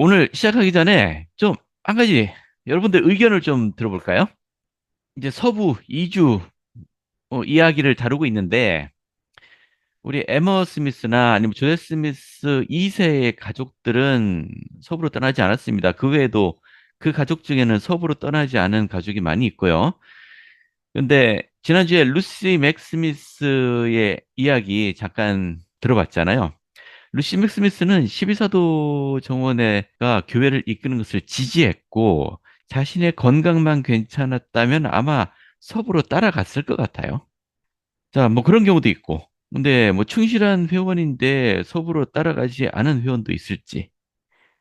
오늘 시작하기 전에 좀 한 가지 여러분들 의견을 좀 들어볼까요? 이제 서부 이주 이야기를 다루고 있는데 우리 에머 스미스나 아니면 조셉 스미스 2세의 가족들은 서부로 떠나지 않았습니다. 그 외에도 그 가족 중에는 서부로 떠나지 않은 가족이 많이 있고요. 근데 지난주에 루시 맥스미스의 이야기 잠깐 들어봤잖아요. 루시 맥스미스는 12사도 정원회가 교회를 이끄는 것을 지지했고 자신의 건강만 괜찮았다면 아마 서부로 따라갔을 것 같아요. 자, 뭐 그런 경우도 있고. 근데 뭐 충실한 회원인데 서부로 따라가지 않은 회원도 있을지.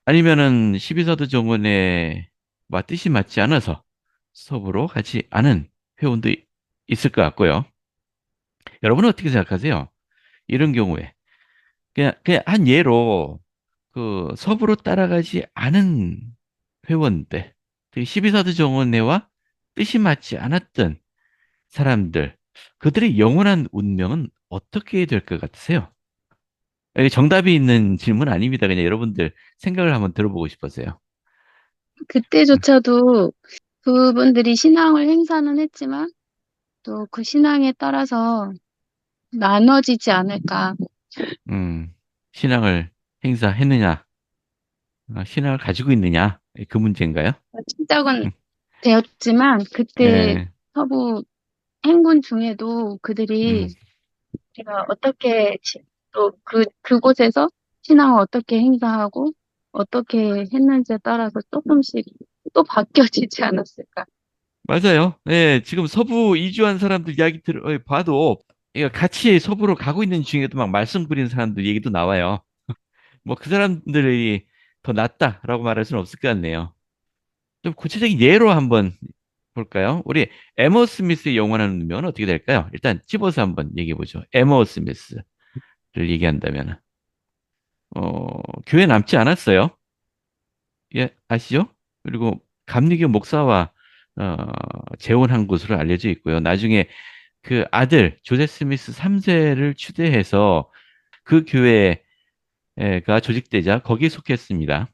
아니면은 12사도 정원회와 뜻이 맞지 않아서 서부로 가지 않은 회원도 있을 것 같고요. 여러분은 어떻게 생각하세요? 이런 경우에. 그냥 한 예로 그 서부로 따라가지 않은 회원들, 특히 12사도 정원회와 뜻이 맞지 않았던 사람들, 그들의 영원한 운명은 어떻게 될 것 같으세요? 이게 정답이 있는 질문 아닙니다. 그냥 여러분들 생각을 한번 들어보고 싶어서요. 그때조차도 그분들이 신앙을 행사는 했지만 또 그 신앙에 따라서 나눠지지 않을까. 음, 신앙을 행사했느냐, 신앙을 가지고 있느냐, 그 문제인가요? 침략은 되었지만 그때 예, 서부 행군 중에도 그들이 음, 제가 어떻게 또 그곳에서 신앙을 어떻게 행사하고 어떻게 했는지에 따라서 조금씩 또 바뀌어지지 않았을까. 맞아요. 예, 지금 서부 이주한 사람들 이야기 봐도, 이거 같이 서부로 가고 있는 중에도 막 말씀 부리는 사람들 얘기도 나와요. 뭐 그 사람들이 더 낫다라고 말할 수는 없을 것 같네요. 좀 구체적인 예로 한번 볼까요? 우리 에머 스미스의 영원한 운명은 어떻게 될까요? 일단 집어서 한번 얘기해 보죠. 에머 스미스를 얘기한다면 교회 남지 않았어요. 예, 아시죠? 그리고 감리교 목사와 재혼한 것으로 알려져 있고요. 나중에 그 아들 조셉 스미스 3세를 추대해서 그 교회가 조직되자 거기에 속했습니다.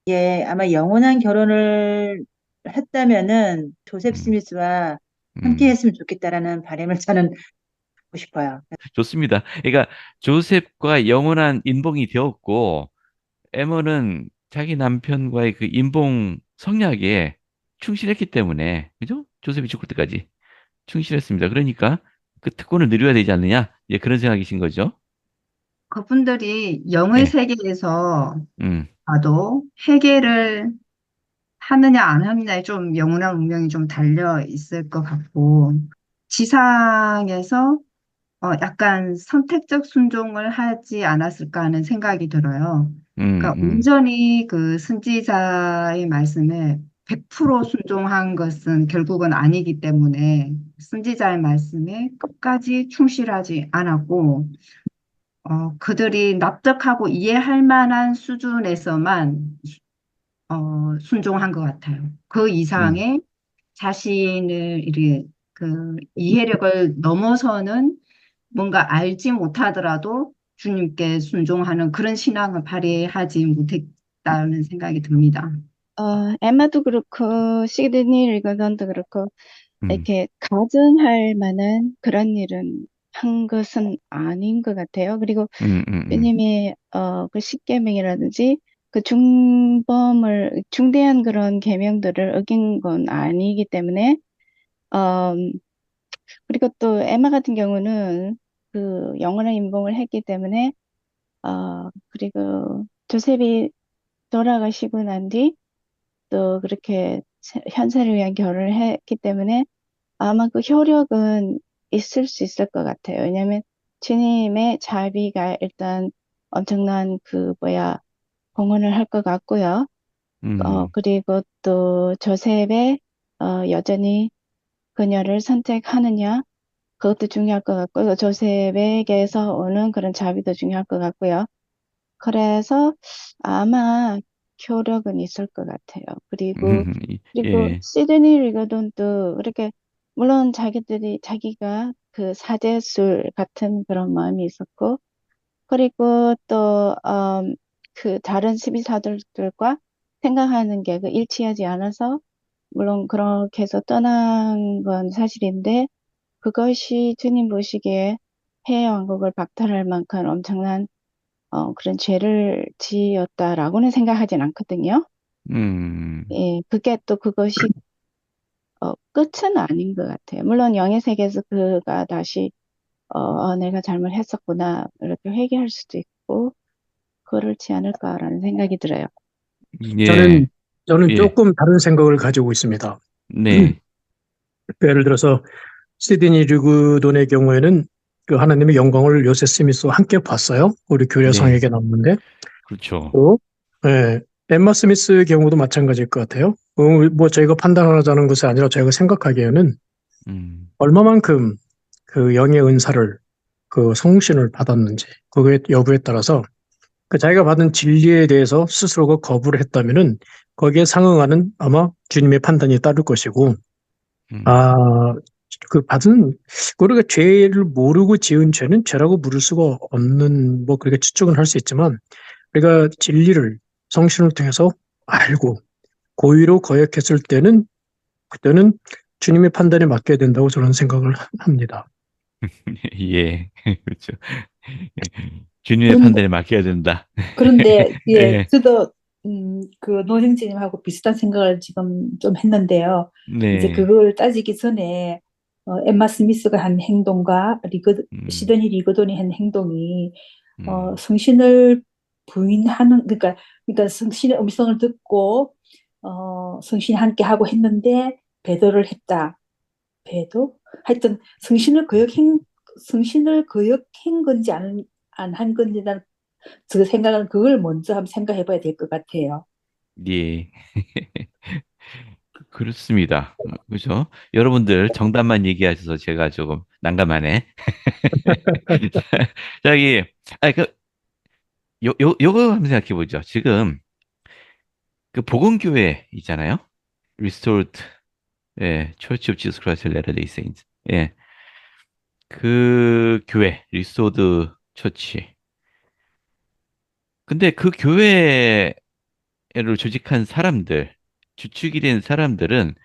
예, 아마 영원한 결혼을 했다면은 조셉 음, 스미스와 함께 음. 했으면 좋겠다라는 바람을 저는 갖고 싶어요. 좋습니다. 그러니까 조셉과 영원한 인봉이 되었고 에머는 자기 남편과의 그 인봉 성약에 충실했기 때문에 그죠? 조셉이 죽을 때까지 충실했습니다. 그러니까 그 특권을 누려야 되지 않느냐? 예, 그런 생각이신 거죠? 그분들이 영의 예. 세계에서 음. 봐도 회개를 하느냐 안 하느냐에 좀 영원한 운명이 좀 달려 있을 것 같고, 지상에서 약간 선택적 순종을 하지 않았을까 하는 생각이 들어요. 음. 그러니까 음. 온전히 그 선지자의 말씀에 100% 순종한 것은 결국은 아니기 때문에 선지자의 말씀에 끝까지 충실하지 않았고, 그들이 납득하고 이해할 만한 수준에서만 순종한 것 같아요. 그 음. 이상의 자신을 이렇게 그 이해력을 넘어서는 뭔가 알지 못하더라도 주님께 순종하는 그런 신앙을 발휘하지 못했다는 생각이 듭니다. 에마도 그렇고 시드니 리거던도 그렇고 음. 이렇게 가증할 만한 그런 일은 한 것은 아닌 것 같아요. 그리고 음. 음. 주님이 그 십계명이라든지 그 중범을 중대한 그런 계명들을 어긴 건 아니기 때문에 어, 그리고 또 에마 같은 경우는 그 영원한 인봉을 했기 때문에 그리고 조셉이 돌아가시고 난 뒤 또 그렇게 현세를 위한 결혼을 했기 때문에 아마 그 효력은 있을 수 있을 것 같아요. 왜냐하면 주님의 자비가 일단 엄청난 그 뭐야 공헌을 할 것 같고요. 음. 그리고 또 조셉의 여전히 그녀를 선택하느냐 그것도 중요할 것 같고요. 조셉에게서 오는 그런 자비도 중요할 것 같고요. 그래서 아마 효력은 있을 것 같아요. 그리고 예. 시드니 리거돈도 그렇게 물론 자기가 그 사제술 같은 그런 마음이 있었고 그리고 또 그 다른 12사도들과 생각하는 게 그 일치하지 않아서 물론 그렇게 해서 떠난 건 사실인데 그것이 주님 보시기에 해외 왕국을 박탈할 만큼 엄청난 그런 죄를 지었다라고는 생각하진 않거든요. 음, 예, 그게 또 그것이 끝은 아닌 것 같아요. 물론 영의 세계에서 그가 다시 내가 잘못했었구나 이렇게 회개할 수도 있고 그렇지 않을까라는 생각이 들어요. 예, 저는, 저는 예, 조금 다른 생각을 가지고 있습니다. 네, 예를 들어서 시드니 리그돈의 경우에는 그 하나님의 영광을 요셉 스미스와 함께 봤어요. 우리 교회 네, 성에게 나오는데. 그렇죠. 또, 예, 엠마 스미스의 경우도 마찬가지일 것 같아요. 뭐 저희가 판단하자는 것이 아니라 저희가 생각하기에는 음, 얼마만큼 그 영의 은사를 그 성신을 받았는지 그거의 여부에 따라서 그 자기가 받은 진리에 대해서 스스로가 거부를 했다면은 거기에 상응하는 아마 주님의 판단이 따를 것이고 음, 아, 그 받은 우리가 죄를 모르고 지은 죄는 죄라고 부를 수가 없는 뭐 그렇게 추측은 할 수 있지만 우리가 진리를 성신을 통해서 알고 고의로 거역했을 때는 그때는 주님의 판단에 맡겨야 된다고 저는 생각을 합니다. 예, 그렇죠. 주님의 그런데, 판단에 맡겨야 된다. 그런데, 예, 예, 저도, 그 노생진님하고 비슷한 생각을 지금 좀 했는데요. 이제 네, 그걸 따지기 전에, 엠마 스미스가 한 행동과 음, 시드니 리거돈이 한 행동이, 음, 성신을 부인하는, 그러니까 성신의 음성을 듣고, 성신이 함께 하고 했는데, 배도를 했다. 배도? 하여튼, 성신을 거역한 건지 안 한 건지 저 생각은 그걸 먼저 한번 생각해 봐야 될 것 같아요. 예. 그렇습니다. 그죠? 여러분들 정답만 얘기하셔서 제가 조금 난감하네. 저기, 그, 요거 한번 생각해 보죠. 지금, 그 복음교회 있잖아요. Restored, 예, Church of Jesus Christ of Latter-day Saints. 예, 그 교회, 리스토드 처치. 근데 그 교회를 조직한 사람들, 주축이 된 사람들은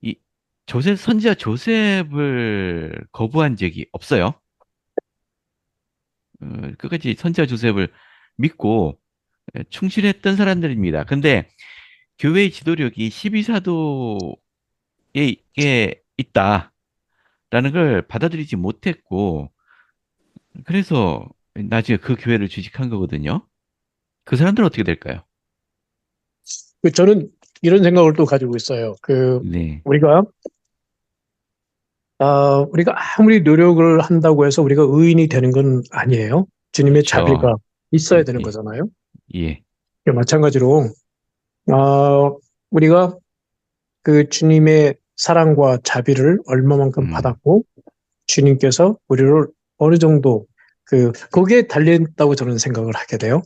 이 선지자 조셉을 거부한 적이 없어요. 끝까지 선지자 조셉을 믿고 충실했던 사람들입니다. 근데 교회의 지도력이 12사도에 있다라는 걸 받아들이지 못했고, 그래서 나중에 그 교회를 주식한 거거든요. 그 사람들은 어떻게 될까요? 저는 이런 생각을 또 가지고 있어요. 네, 우리가 우리가 아무리 노력을 한다고 해서 우리가 의인이 되는 건 아니에요. 주님의 그렇죠. 자비가 있어야 되는 예, 거잖아요. 예, 마찬가지로 우리가 그 주님의 사랑과 자비를 얼마만큼 음, 받았고 주님께서 우리를 어느 정도 거기에 달렸다고 저는 생각을 하게 돼요.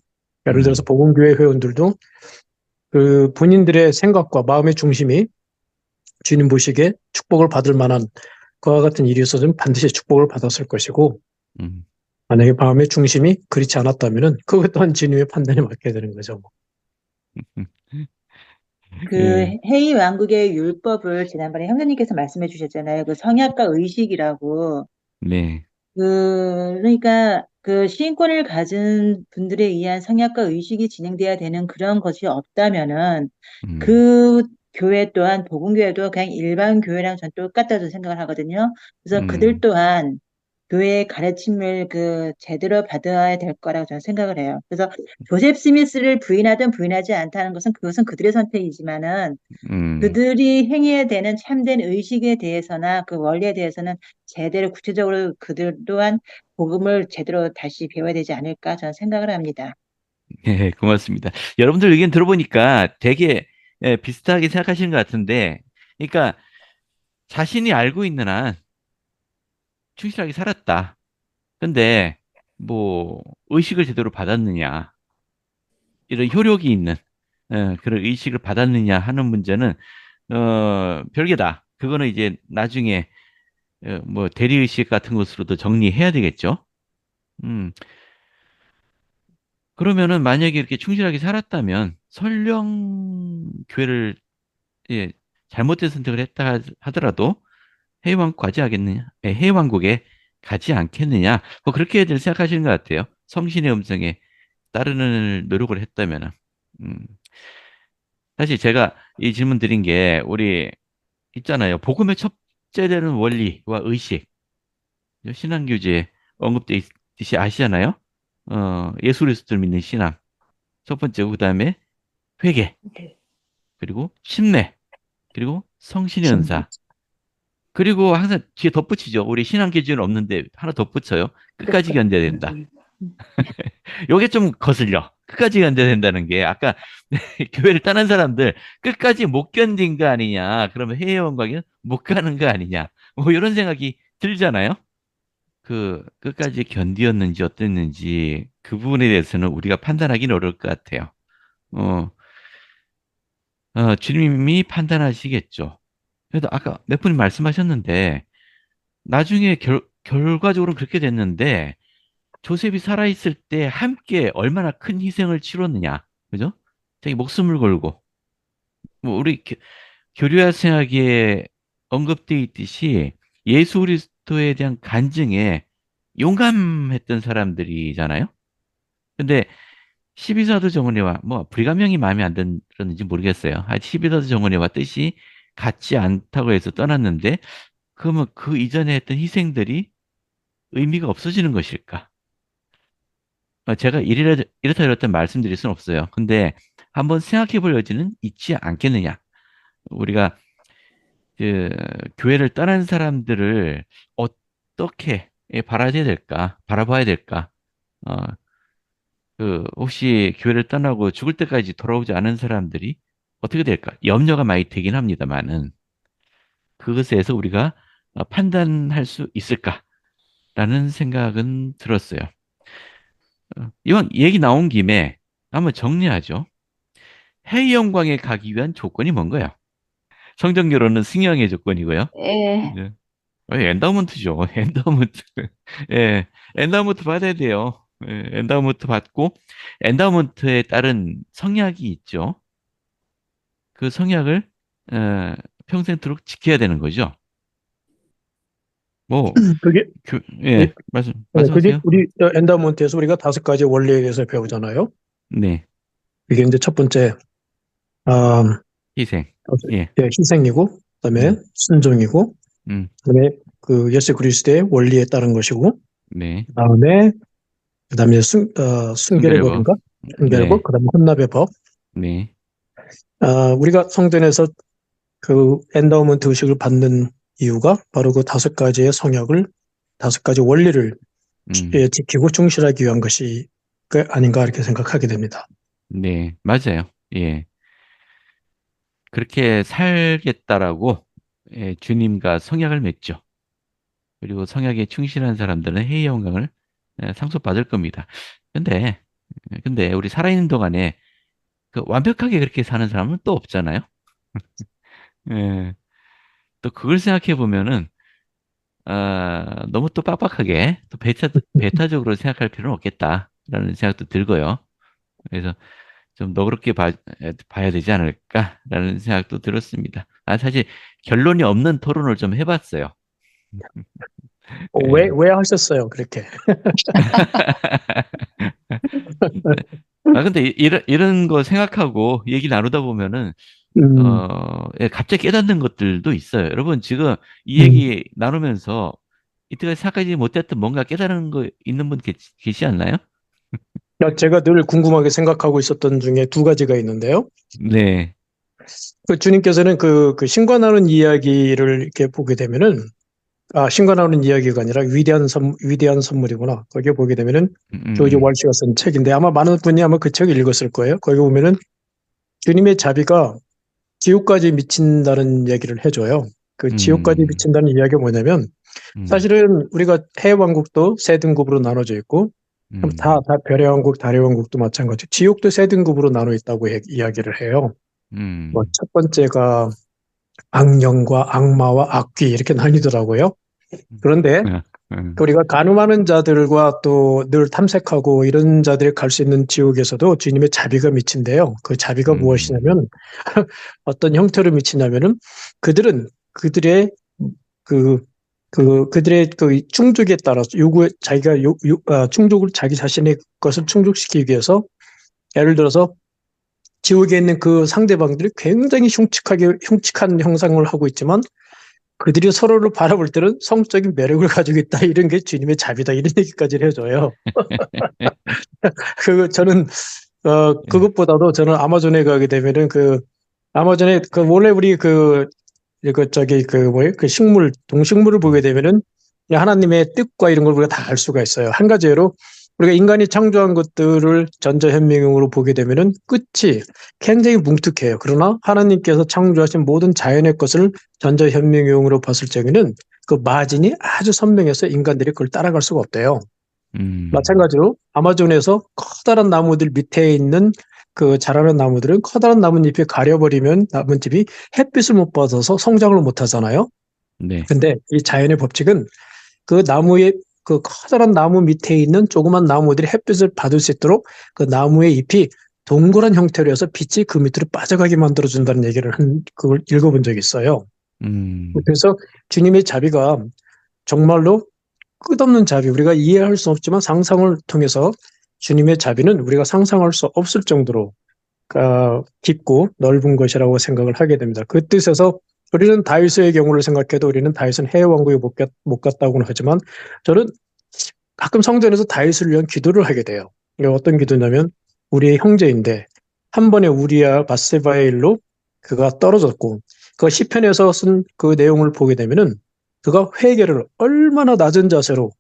예를 들어서 음, 복음교회 회원들도 그 본인들의 생각과 마음의 중심이 주님 보시기에 축복을 받을 만한 그와 같은 일이 있어서는 반드시 축복을 받았을 것이고 음, 만약에 마음의 중심이 그렇지 않았다면은 그것 또한 주님의 판단에 맡겨야 되는 거죠. 뭐. 그 예, 해이 왕국의 율법을 지난번에 형제님께서 말씀해 주셨잖아요. 그 성약과 의식이라고. 네, 그러니까 그 시인권을 가진 분들에 의한 성약과 의식이 진행돼야 되는 그런 것이 없다면은 음, 그 교회 또한 복음교회도 그냥 일반 교회랑 전 똑같다고 생각을 하거든요. 그래서 그들 음, 또한 교회의 가르침을 그 제대로 받아야 될 거라고 저는 생각을 해요. 그래서 조셉 스미스를 부인하든 부인하지 않다는 것은 그것은 그들의 선택이지만은 음, 그들이 행해야 되는 참된 의식에 대해서나 그 원리에 대해서는 제대로 구체적으로 그들 또한 복음을 제대로 다시 배워야 되지 않을까 저는 생각을 합니다. 예, 고맙습니다. 여러분들 의견 들어보니까 되게 비슷하게 생각하시는 것 같은데, 그러니까 자신이 알고 있는 한 충실하게 살았다. 근데 뭐 의식을 제대로 받았느냐, 이런 효력이 있는 그런 의식을 받았느냐 하는 문제는 별개다. 그거는 이제 나중에 뭐 대리의식 같은 것으로도 정리해야 되겠죠. 음, 그러면은 만약에 이렇게 충실하게 살았다면 설령 교회를 예, 잘못된 선택을 했다 하더라도 해외왕국 가지 않겠느냐? 예, 해외왕국에 가지 않겠느냐? 뭐 그렇게들 생각하시는 것 같아요. 성신의 음성에 따르는 노력을 했다면은. 음, 사실 제가 이 질문 드린 게 우리 있잖아요. 복음의 첫째 되는 원리와 의식, 신앙교재에 언급돼 있듯이 아시잖아요. 예수 그리스도를 믿는 신앙. 첫 번째고 그다음에 회개, 네. 그리고 신뢰, 그리고 성신의 신- 은사. 그리고 항상 뒤에 덧붙이죠. 우리 신앙 기준은 없는데 하나 덧붙여요. 끝까지 견뎌야 된다. 음. 요게 좀 거슬려. 끝까지 견뎌야 된다는 게 아까 교회를 떠난 사람들 끝까지 못 견딘 거 아니냐. 그러면 해외원 가기는 못 가는 거 아니냐. 뭐 이런 생각이 들잖아요. 그 끝까지 견디었는지 어땠는지 그 부분에 대해서는 우리가 판단하기는 어려울 것 같아요. 어, 주님이 판단하시겠죠. 그래도 아까 몇 분이 말씀하셨는데 나중에 결과적으로 그렇게 됐는데 조셉이 살아있을 때 함께 얼마나 큰 희생을 치렀느냐. 그죠? 자기 목숨을 걸고. 뭐 우리 교류학 생학에 언급되어 있듯이 예수 그리스도에 대한 간증에 용감했던 사람들이잖아요. 근데 12사도 정언회와 뭐 불가명이 마음에 안 들었는지 모르겠어요. 12사도 정언회와 뜻이 같지 않다고 해서 떠났는데 그러면 그 이전에 했던 희생들이 의미가 없어지는 것일까? 제가 이렇다 저렇다 말씀드릴 수는 없어요. 근데 한번 생각해 볼 여지는 있지 않겠느냐. 우리가 그 교회를 떠난 사람들을 어떻게 바라봐야 될까? 바라봐야 될까? 어, 혹시 교회를 떠나고 죽을 때까지 돌아오지 않은 사람들이 어떻게 될까? 염려가 많이 되긴 합니다만은 그것에 대해서 우리가 판단할 수 있을까라는 생각은 들었어요. 이왕 얘기 나온 김에 한번 정리하죠. 해외 영광에 가기 위한 조건이 뭔가요? 성전 결혼은 승영의 조건이고요. 예, 네. 엔다우먼트죠. 엔다우먼트. 예, 엔다우먼트 받아야 돼요. 예, 엔다우먼트 받고 엔다우먼트에 따른 성약이 있죠. 그 성약을 어, 평생토록 지켜야 되는 거죠. 뭐 그게, 예, 예, 그게 말씀하세요. 우리 엔다우먼트에서 우리가 5가지 원리에 대해서 배우잖아요. 네, 이게 이제 첫 번째, 아, 희생. 예, 예, 희생이고, 그다음에 음, 순종이고, 음, 그다음에 그 예수 그리스도의 원리에 따른 것이고, 네, 그다음에 순결의 순결의 법. 법인가? 순결의 법, 네, 그다음에 혼납의 법. 네, 우리가 성전에서 그 엔다우먼트 의식을 받는 이유가 바로 그 5가지의 성역을 5가지 원리를 음, 지키고 충실하기 위한 것이 아닌가 이렇게 생각하게 됩니다. 네, 맞아요. 예. 그렇게 살겠다라고 주님과 성약을 맺죠. 그리고 성약에 충실한 사람들은 해의 영광을 상속받을 겁니다. 근데 우리 살아있는 동안에 그 완벽하게 그렇게 사는 사람은 또 없잖아요. 예, 또 그걸 생각해 보면은 너무 또 빡빡하게 또 베타적으로 생각할 필요는 없겠다라는 생각도 들고요. 그래서 좀 너그럽게 봐야 되지 않을까라는 생각도 들었습니다. 사실 결론이 없는 토론을 좀 해봤어요. 왜, 예. 왜 하셨어요, 그렇게? 근데 이런 거 생각하고 얘기 나누다 보면은, 음, 갑자기 깨닫는 것들도 있어요. 여러분, 지금 이 음. 얘기 나누면서 이때까지 생각하지 못했던 뭔가 깨달은 거 있는 분 계시 않나요? 제가 늘 궁금하게 생각하고 있었던 중에 2가지가 있는데요. 네. 그 주님께서는 그 신과 나눈 이야기를 이렇게 보게 되면은, 신과 나눈 이야기가 아니라 위대한 선물이구나. 거기에 보게 되면은, 음, 음, 조지 음. 월시가 쓴 책인데 아마 많은 분이 아마 그 책을 읽었을 거예요. 거기 보면은 주님의 자비가 지옥까지 미친다는 얘기를 해줘요. 그 지옥까지 음, 미친다는 이야기가 뭐냐면, 음, 사실은 우리가 해왕국도 3등급으로 나눠져 있고, 그럼 음, 다 별의 왕국, 달의 왕국도 마찬가지. 지옥도 3등급으로 나눠 있다고 이야기를 해요. 뭐, 음, 첫 번째가 악령과 악마와 악귀 이렇게 나뉘더라고요. 음. 그런데 음, 그 우리가 간음하는 자들과 또 늘 탐색하고 이런 자들이 갈 수 있는 지옥에서도 주님의 자비가 미친대요. 그 자비가 음, 무엇이냐면 어떤 형태로 미치냐면은 그들은 그들의 그, 그들의 그 충족에 따라서 자기가 충족을 자기 자신의 것을 충족시키기 위해서 예를 들어서 지옥에 있는 그 상대방들이 굉장히 흉측한 형상을 하고 있지만 그들이 서로를 바라볼 때는 성적인 매력을 가지고 있다. 이런 게 주님의 자비다. 이런 얘기까지 해줘요. 저는, 예, 그것보다도 저는 아마존에 가게 되면은 아마존에 원래 우리 뭐예요? 그 동식물을 보게 되면은 그냥 하나님의 뜻과 이런 걸 우리가 다 알 수가 있어요. 한 가지 예로 우리가 인간이 창조한 것들을 전자현미경으로 보게 되면은 끝이 굉장히 뭉툭해요. 그러나 하나님께서 창조하신 모든 자연의 것을 전자현미경으로 봤을 적에는 그 마진이 아주 선명해서 인간들이 그걸 따라갈 수가 없대요. 음, 마찬가지로 아마존에서 커다란 나무들 밑에 있는 그 자라는 나무들은 커다란 나뭇잎이 가려버리면 나뭇잎이 햇빛을 못 받아서 성장을 못 하잖아요. 네, 근데 이 자연의 법칙은 그 나무의 그 커다란 나무 밑에 있는 조그만 나무들이 햇빛을 받을 수 있도록 그 나무의 잎이 동그란 형태로 해서 빛이 그 밑으로 빠져가게 만들어준다는 그걸 읽어본 적이 있어요. 음, 그래서 주님의 자비가 정말로 끝없는 자비, 우리가 이해할 수 없지만 상상을 통해서 주님의 자비는 우리가 상상할 수 없을 정도로 깊고 넓은 것이라고 생각을 하게 됩니다. 그 뜻에서 우리는 다윗의 경우를 생각해도 우리는 다윗은 해외 왕국에 못 갔다고는 하지만 저는 가끔 성전에서 다윗을 위한 기도를 하게 돼요. 이게 어떤 기도냐면 우리의 형제인데 한 번에 우리와 바세바의 일로 그가 떨어졌고 그 시편에서 쓴 그 내용을 보게 되면은 그가 회개를 얼마나 낮은 자세로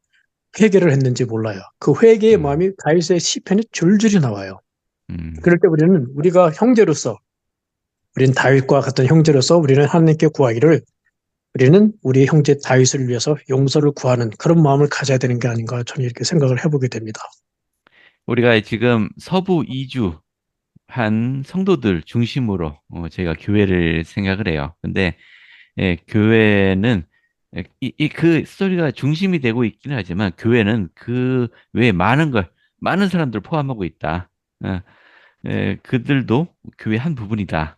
회개를 했는지 몰라요. 그 회개의 음, 마음이 다윗의 시편에 줄줄이 나와요. 음. 그럴 때 우리가 형제로서 우리는 다윗과 같은 형제로서 우리는 하나님께 구하기를 우리는 우리 형제 다윗을 위해서 용서를 구하는 그런 마음을 가져야 되는 게 아닌가 저는 이렇게 생각을 해보게 됩니다. 우리가 지금 서부 이주 한 성도들 중심으로 저희가 교회를 생각을 해요. 근데 교회는 그 스토리가 중심이 되고 있기는 하지만 교회는 그 외에 많은 사람들을 포함하고 있다. 어, 그들도 교회 한 부분이다.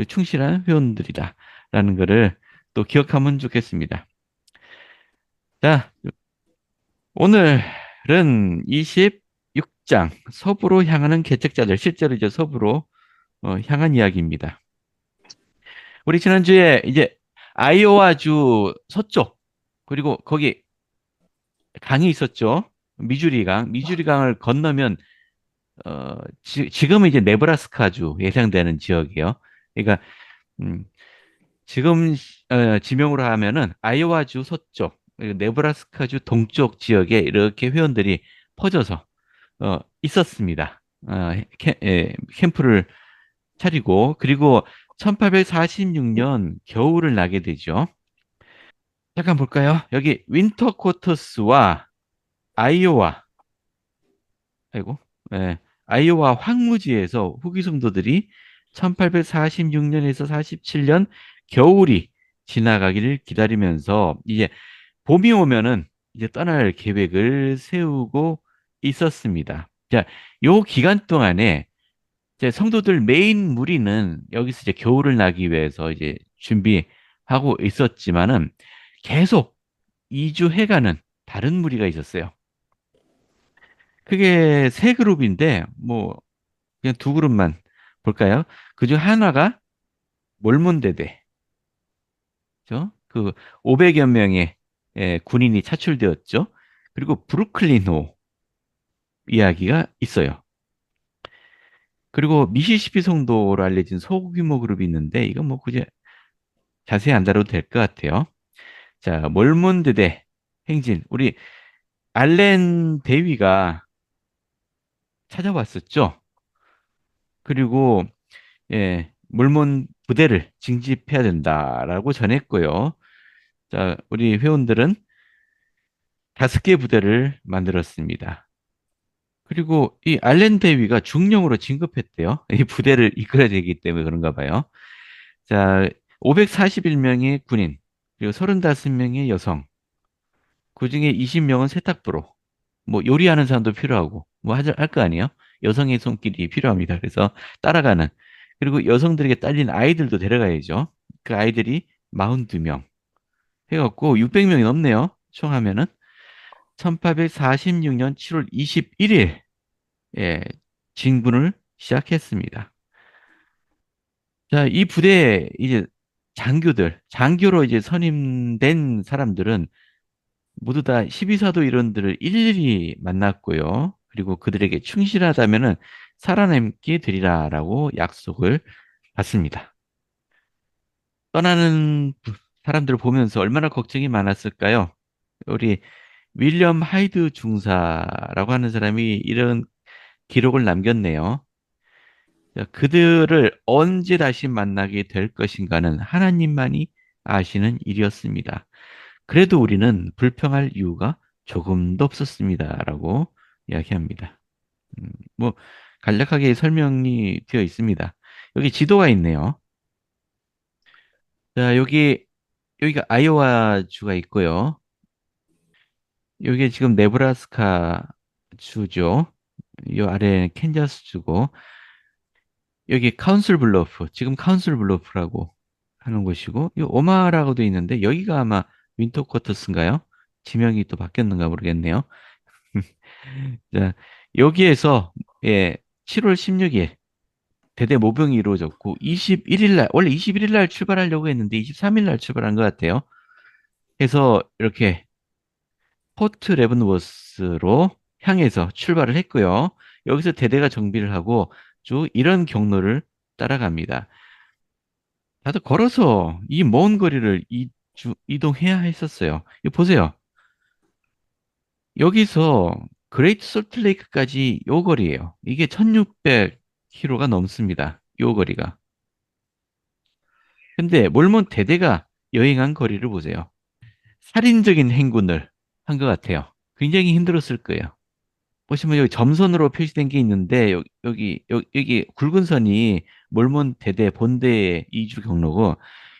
충실한 회원들이다. 라는 거를 또 기억하면 좋겠습니다. 자, 오늘은 26장 서부로 향하는 개척자들, 실제로 이제 서부로 향한 이야기입니다. 우리 지난주에 이제 아이오와주 서쪽, 그리고 거기 강이 있었죠. 미주리 강을 건너면 지금은 이제 네브라스카주 예상되는 지역이에요. 그러니까 음, 지금 지명으로 하면은 아이오와주 서쪽, 그리고 네브라스카주 동쪽 지역에 이렇게 회원들이 퍼져서 있었습니다. 캠프를 차리고 그리고 1846년 겨울을 나게 되죠. 잠깐 볼까요? 여기 윈터 코터스와 아이오와 아이고, 아이오와 황무지에서 후기 성도들이 1846년에서 47년 겨울이 지나가기를 기다리면서 이제 봄이 오면은 이제 떠날 계획을 세우고 있었습니다. 자, 요 기간 동안에 이제 성도들 메인 무리는 여기서 이제 겨울을 나기 위해서 이제 준비하고 있었지만은 계속 이주해가는 다른 무리가 있었어요. 크게 세 그룹인데 뭐 그냥 두 그룹만 볼까요? 그중 하나가 몰몬데데, 그 500여 명의 군인이 차출되었죠. 그리고 브루클린호 이야기가 있어요. 그리고 미시시피 성도로 알려진 소규모 그룹이 있는데 이건 뭐 굳이 자세히 안 다뤄도 될 것 같아요. 자, 몰몬데데 행진 우리 알렌 대위가 찾아왔었죠. 그리고 몰몬 부대를 징집해야 된다라고 전했고요. 자, 우리 회원들은 5개 부대를 만들었습니다. 그리고 이 알렌 대위가 중령으로 진급했대요. 이 부대를 이끌어야 되기 때문에 그런가 봐요. 자, 541명의 군인, 그리고 35명의 여성, 그중에 20명은 세탁부로, 뭐 요리하는 사람도 필요하고, 뭐 할 거 아니에요? 여성의 손길이 필요합니다. 그래서 따라가는. 그리고 여성들에게 딸린 아이들도 데려가야죠. 그 아이들이 42명 해갖고 600명이 넘네요. 총 하면은 1846년 7월 21일 예, 진군을 시작했습니다. 자, 이 부대에 이제 장교로 이제 선임된 사람들은 모두 다 12사도 일원들을 일일이 만났고요. 그리고 그들에게 충실하다면은 살아남게 되리라라고 약속을 받습니다. 떠나는 사람들을 보면서 얼마나 걱정이 많았을까요? 우리 윌리엄 하이드 중사라고 하는 사람이 이런 기록을 남겼네요. 자, 그들을 언제 다시 만나게 될 것인가는 하나님만이 아시는 일이었습니다. 그래도 우리는 불평할 이유가 조금도 없었습니다라고 이야기합니다. 뭐 간략하게 설명이 되어 있습니다. 여기 지도가 있네요. 자, 여기가 아이오와 주가 있고요. 여기 지금 네브라스카 주죠. 이 아래는 캔자스 주고 여기 카운슬 블러프, 지금 카운슬 블러프라고 하는 곳이고 이 오마라고 돼 있는데 여기가 아마 윈터 쿼터스인가요? 지명이 또 바뀌었는가 모르겠네요. 자, 여기에서 예, 7월 16일 대대 모병이 이루어졌고 21일 날 원래 21일 날 출발하려고 했는데 23일 날 출발한 것 같아요. 그래서 이렇게 포트 레븐워스로 향해서 출발을 했고요. 여기서 대대가 정비를 하고 쭉 이런 경로를 따라갑니다. 다들 걸어서 이 먼 거리를 이동해야 했었어요. 이거 보세요. 여기서 그레이트 솔트레이크까지 요 거리예요. 이게 1600km가 넘습니다. 요 거리가. 근데 몰몬 대대가 여행한 거리를 보세요. 살인적인 행군을 한 것 같아요. 굉장히 힘들었을 거예요. 보시면 여기 점선으로 표시된 게 있는데 여기 굵은 선이 몰몬 대대 본대의 이주 경로고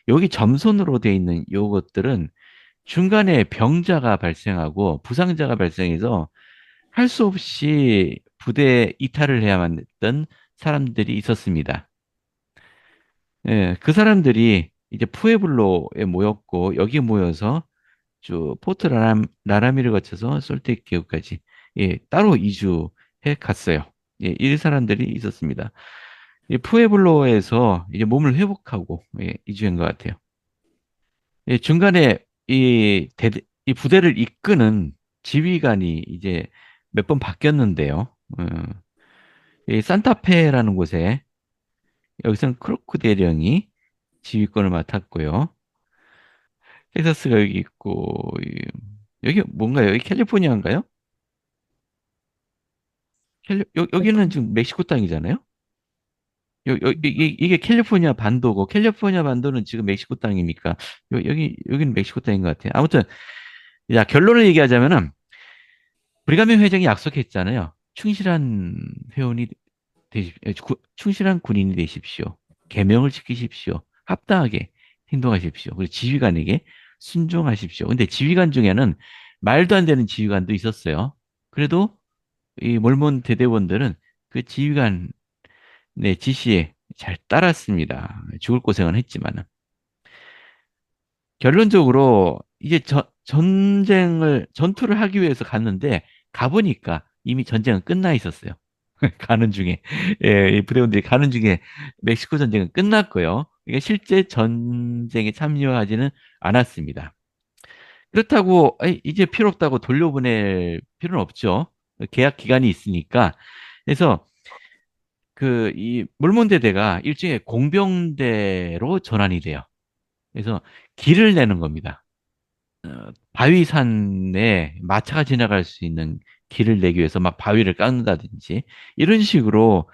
여기 점선으로 돼 있는 요것들은 중간에 병자가 발생하고 부상자가 발생해서 할 수 없이 부대 이탈을 해야만 했던 사람들이 있었습니다. 예, 그 사람들이 이제 푸에블로에 모였고 여기 모여서 쭉 포트 라라미를 거쳐서 솔트레이크까지 예, 따로 이주해 갔어요. 예, 이 사람들이 있었습니다. 이 푸에블로에서 이제 몸을 회복하고 예, 이주한 것 같아요. 예, 중간에 이 부대를 이끄는 지휘관이 이제 몇 번 바뀌었는데요. 이 산타페라는 곳에 여기서는 크로크 대령이 지휘권을 맡았고요. 텍사스가 여기 있고 여기 뭔가요? 여기 캘리포니아인가요? 여기는 지금 멕시코 땅이잖아요. 이게 캘리포니아 반도고 캘리포니아 반도는 지금 멕시코 땅입니까? 여기는 멕시코 땅인 것 같아요. 아무튼 자 결론을 얘기하자면은 브리가미 회장이 약속했잖아요. 충실한 회원이 충실한 군인이 되십시오. 계명을 지키십시오. 합당하게 행동하십시오. 그리고 지휘관에게 순종하십시오. 근데 지휘관 중에는 말도 안 되는 지휘관도 있었어요. 그래도 이 몰몬 대대원들은 그 지휘관의 지시에 잘 따랐습니다. 죽을 고생은 했지만은. 결론적으로 이제 전투를 하기 위해서 갔는데 가보니까 이미 전쟁은 끝나 있었어요. 가는 중에. 예, 이 부대원들이 가는 중에 멕시코 전쟁은 끝났고요. 이게 실제 전쟁에 참여하지는 않았습니다. 그렇다고 이제 필요 없다고 돌려보낼 필요는 없죠. 계약 기간이 있으니까. 그래서 이 물몬대대가 일종의 공병대로 전환이 돼요. 그래서 길을 내는 겁니다. 바위산에 마차가 지나갈 수 있는 길을 내기 위해서 막 바위를 깎는다든지 이런 식으로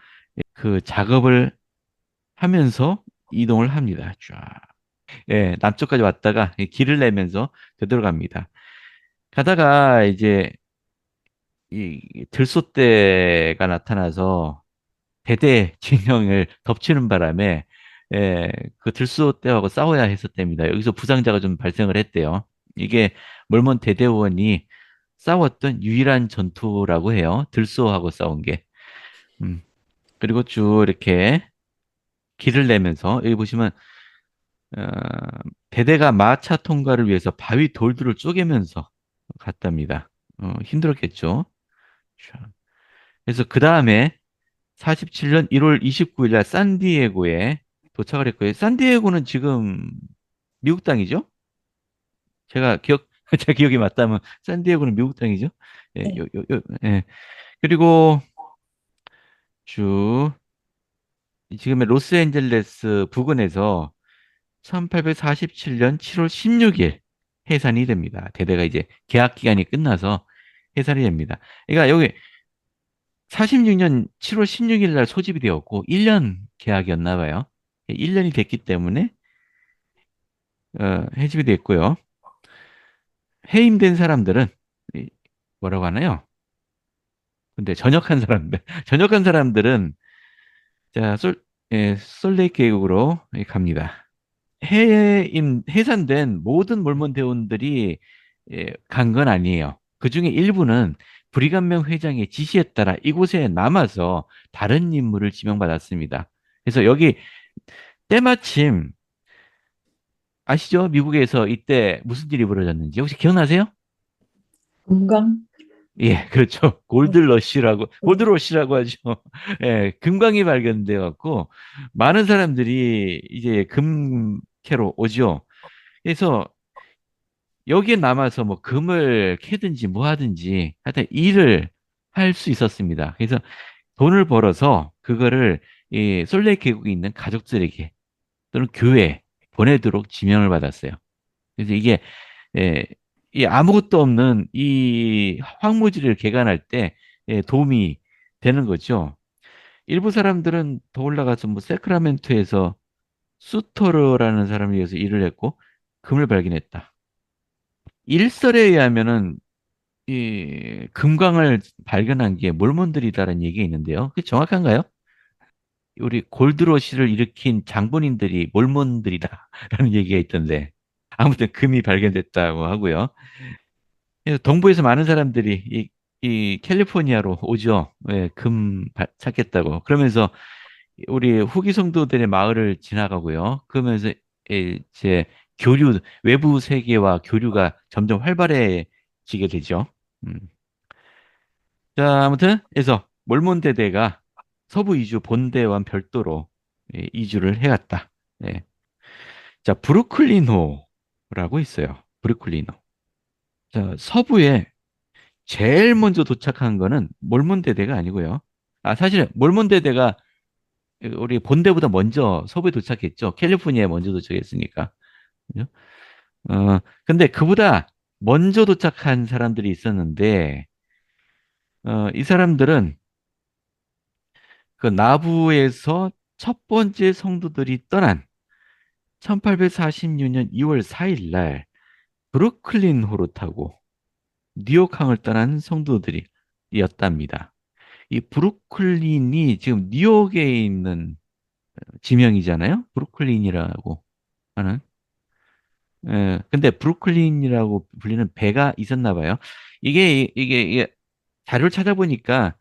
그 작업을 하면서 이동을 합니다. 쫙. 예, 남쪽까지 왔다가 길을 내면서 되돌아갑니다. 가다가 이제 이 들소대가 나타나서 대대 진영을 덮치는 바람에 그 들소대하고 싸워야 했었답니다. 여기서 부상자가 좀 발생을 했대요. 이게 몰몬 대대원이 싸웠던 유일한 전투라고 해요. 들소하고 싸운 게. 음, 그리고 쭉 이렇게 길을 내면서 여기 보시면 어, 대대가 마차 통과를 위해서 바위 돌들을 쪼개면서 갔답니다. 힘들었겠죠. 자, 그래서 그 다음에 47년 1월 29일 날 산디에고에 도착을 했고요. 산디에고는 지금 미국 땅이죠? 제 기억이 맞다면 산디에고는 미국 땅이죠? 예, 네. 예. 그리고 쭉 지금의 로스앤젤레스 부근에서 1847년 7월 16일 해산이 됩니다. 대대가 이제 계약 기간이 끝나서 해산이 됩니다. 그러니까 여기 46년 7월 16일 날 소집이 되었고 1년 계약이었나 봐요. 1년이 됐기 때문에 해집이 됐고요. 해임된 사람들은 뭐라고 하나요? 근데 전역한 사람들, 전역한 사람들은 자, 솔레이크 계곡으로 갑니다. 해산된 모든 몰몬 대원들이 간 건 아니에요. 그 중에 일부는 브리간명 회장의 지시에 따라 이곳에 남아서 다른 임무를 지명받았습니다. 그래서 여기 때마침 아시죠? 미국에서 이때 무슨 일이 벌어졌는지 혹시 기억나세요? 금강. 예, 그렇죠. 골드러시라고 하죠. 예, 금광이 발견돼 갖고 많은 사람들이 이제 금캐로 오죠. 그래서 여기에 남아서 뭐 금을 캐든지 뭐 하든지 하여튼 일을 할 수 있었습니다. 그래서 돈을 벌어서 그거를 이 솔레 계곡에 있는 가족들에게 또는 교회에 보내도록 지명을 받았어요. 그래서 이게 예, 이 아무것도 없는 이 황무지를 개간할 때 도움이 되는 거죠. 일부 사람들은 더 올라가서 뭐 세크라멘토에서 수토르라는 사람을 위해서 일을 했고 금을 발견했다. 일설에 의하면은 이 금광을 발견한 게 몰몬들이다라는 얘기가 있는데요. 그게 정확한가요? 우리 골드러시를 일으킨 장본인들이 몰몬들이다라는 얘기가 있던데 아무튼 금이 발견됐다고 하고요. 그래서 동부에서 많은 사람들이 이 캘리포니아로 오죠. 예, 찾겠다고. 그러면서 우리 후기 성도들의 마을을 지나가고요. 그러면서 이제 외부 세계와 교류가 점점 활발해지게 되죠. 음. 자, 아무튼 그래서 몰몬대대가 서부 이주 본대와 별도로 이주를 해갔다. 예. 자, 브루클린호라고 있어요. 브루클린호. 자, 서부에 제일 먼저 도착한 거는 몰몬대대가 아니고요. 아, 사실 몰몬대대가 우리 본대보다 먼저 서부에 도착했죠. 캘리포니아에 먼저 도착했으니까. 그죠? 근데 그보다 먼저 도착한 사람들이 있었는데, 이 사람들은 그 나부에서 첫 번째 성도들이 떠난 1846년 2월 4일 날 브루클린호로 타고 뉴욕항을 떠난 성도들이었답니다. 이 브루클린이 지금 뉴욕에 있는 지명이잖아요. 브루클린이라고 하는. 근데 브루클린이라고 불리는 배가 있었나 봐요. 이게 자료를 찾아보니까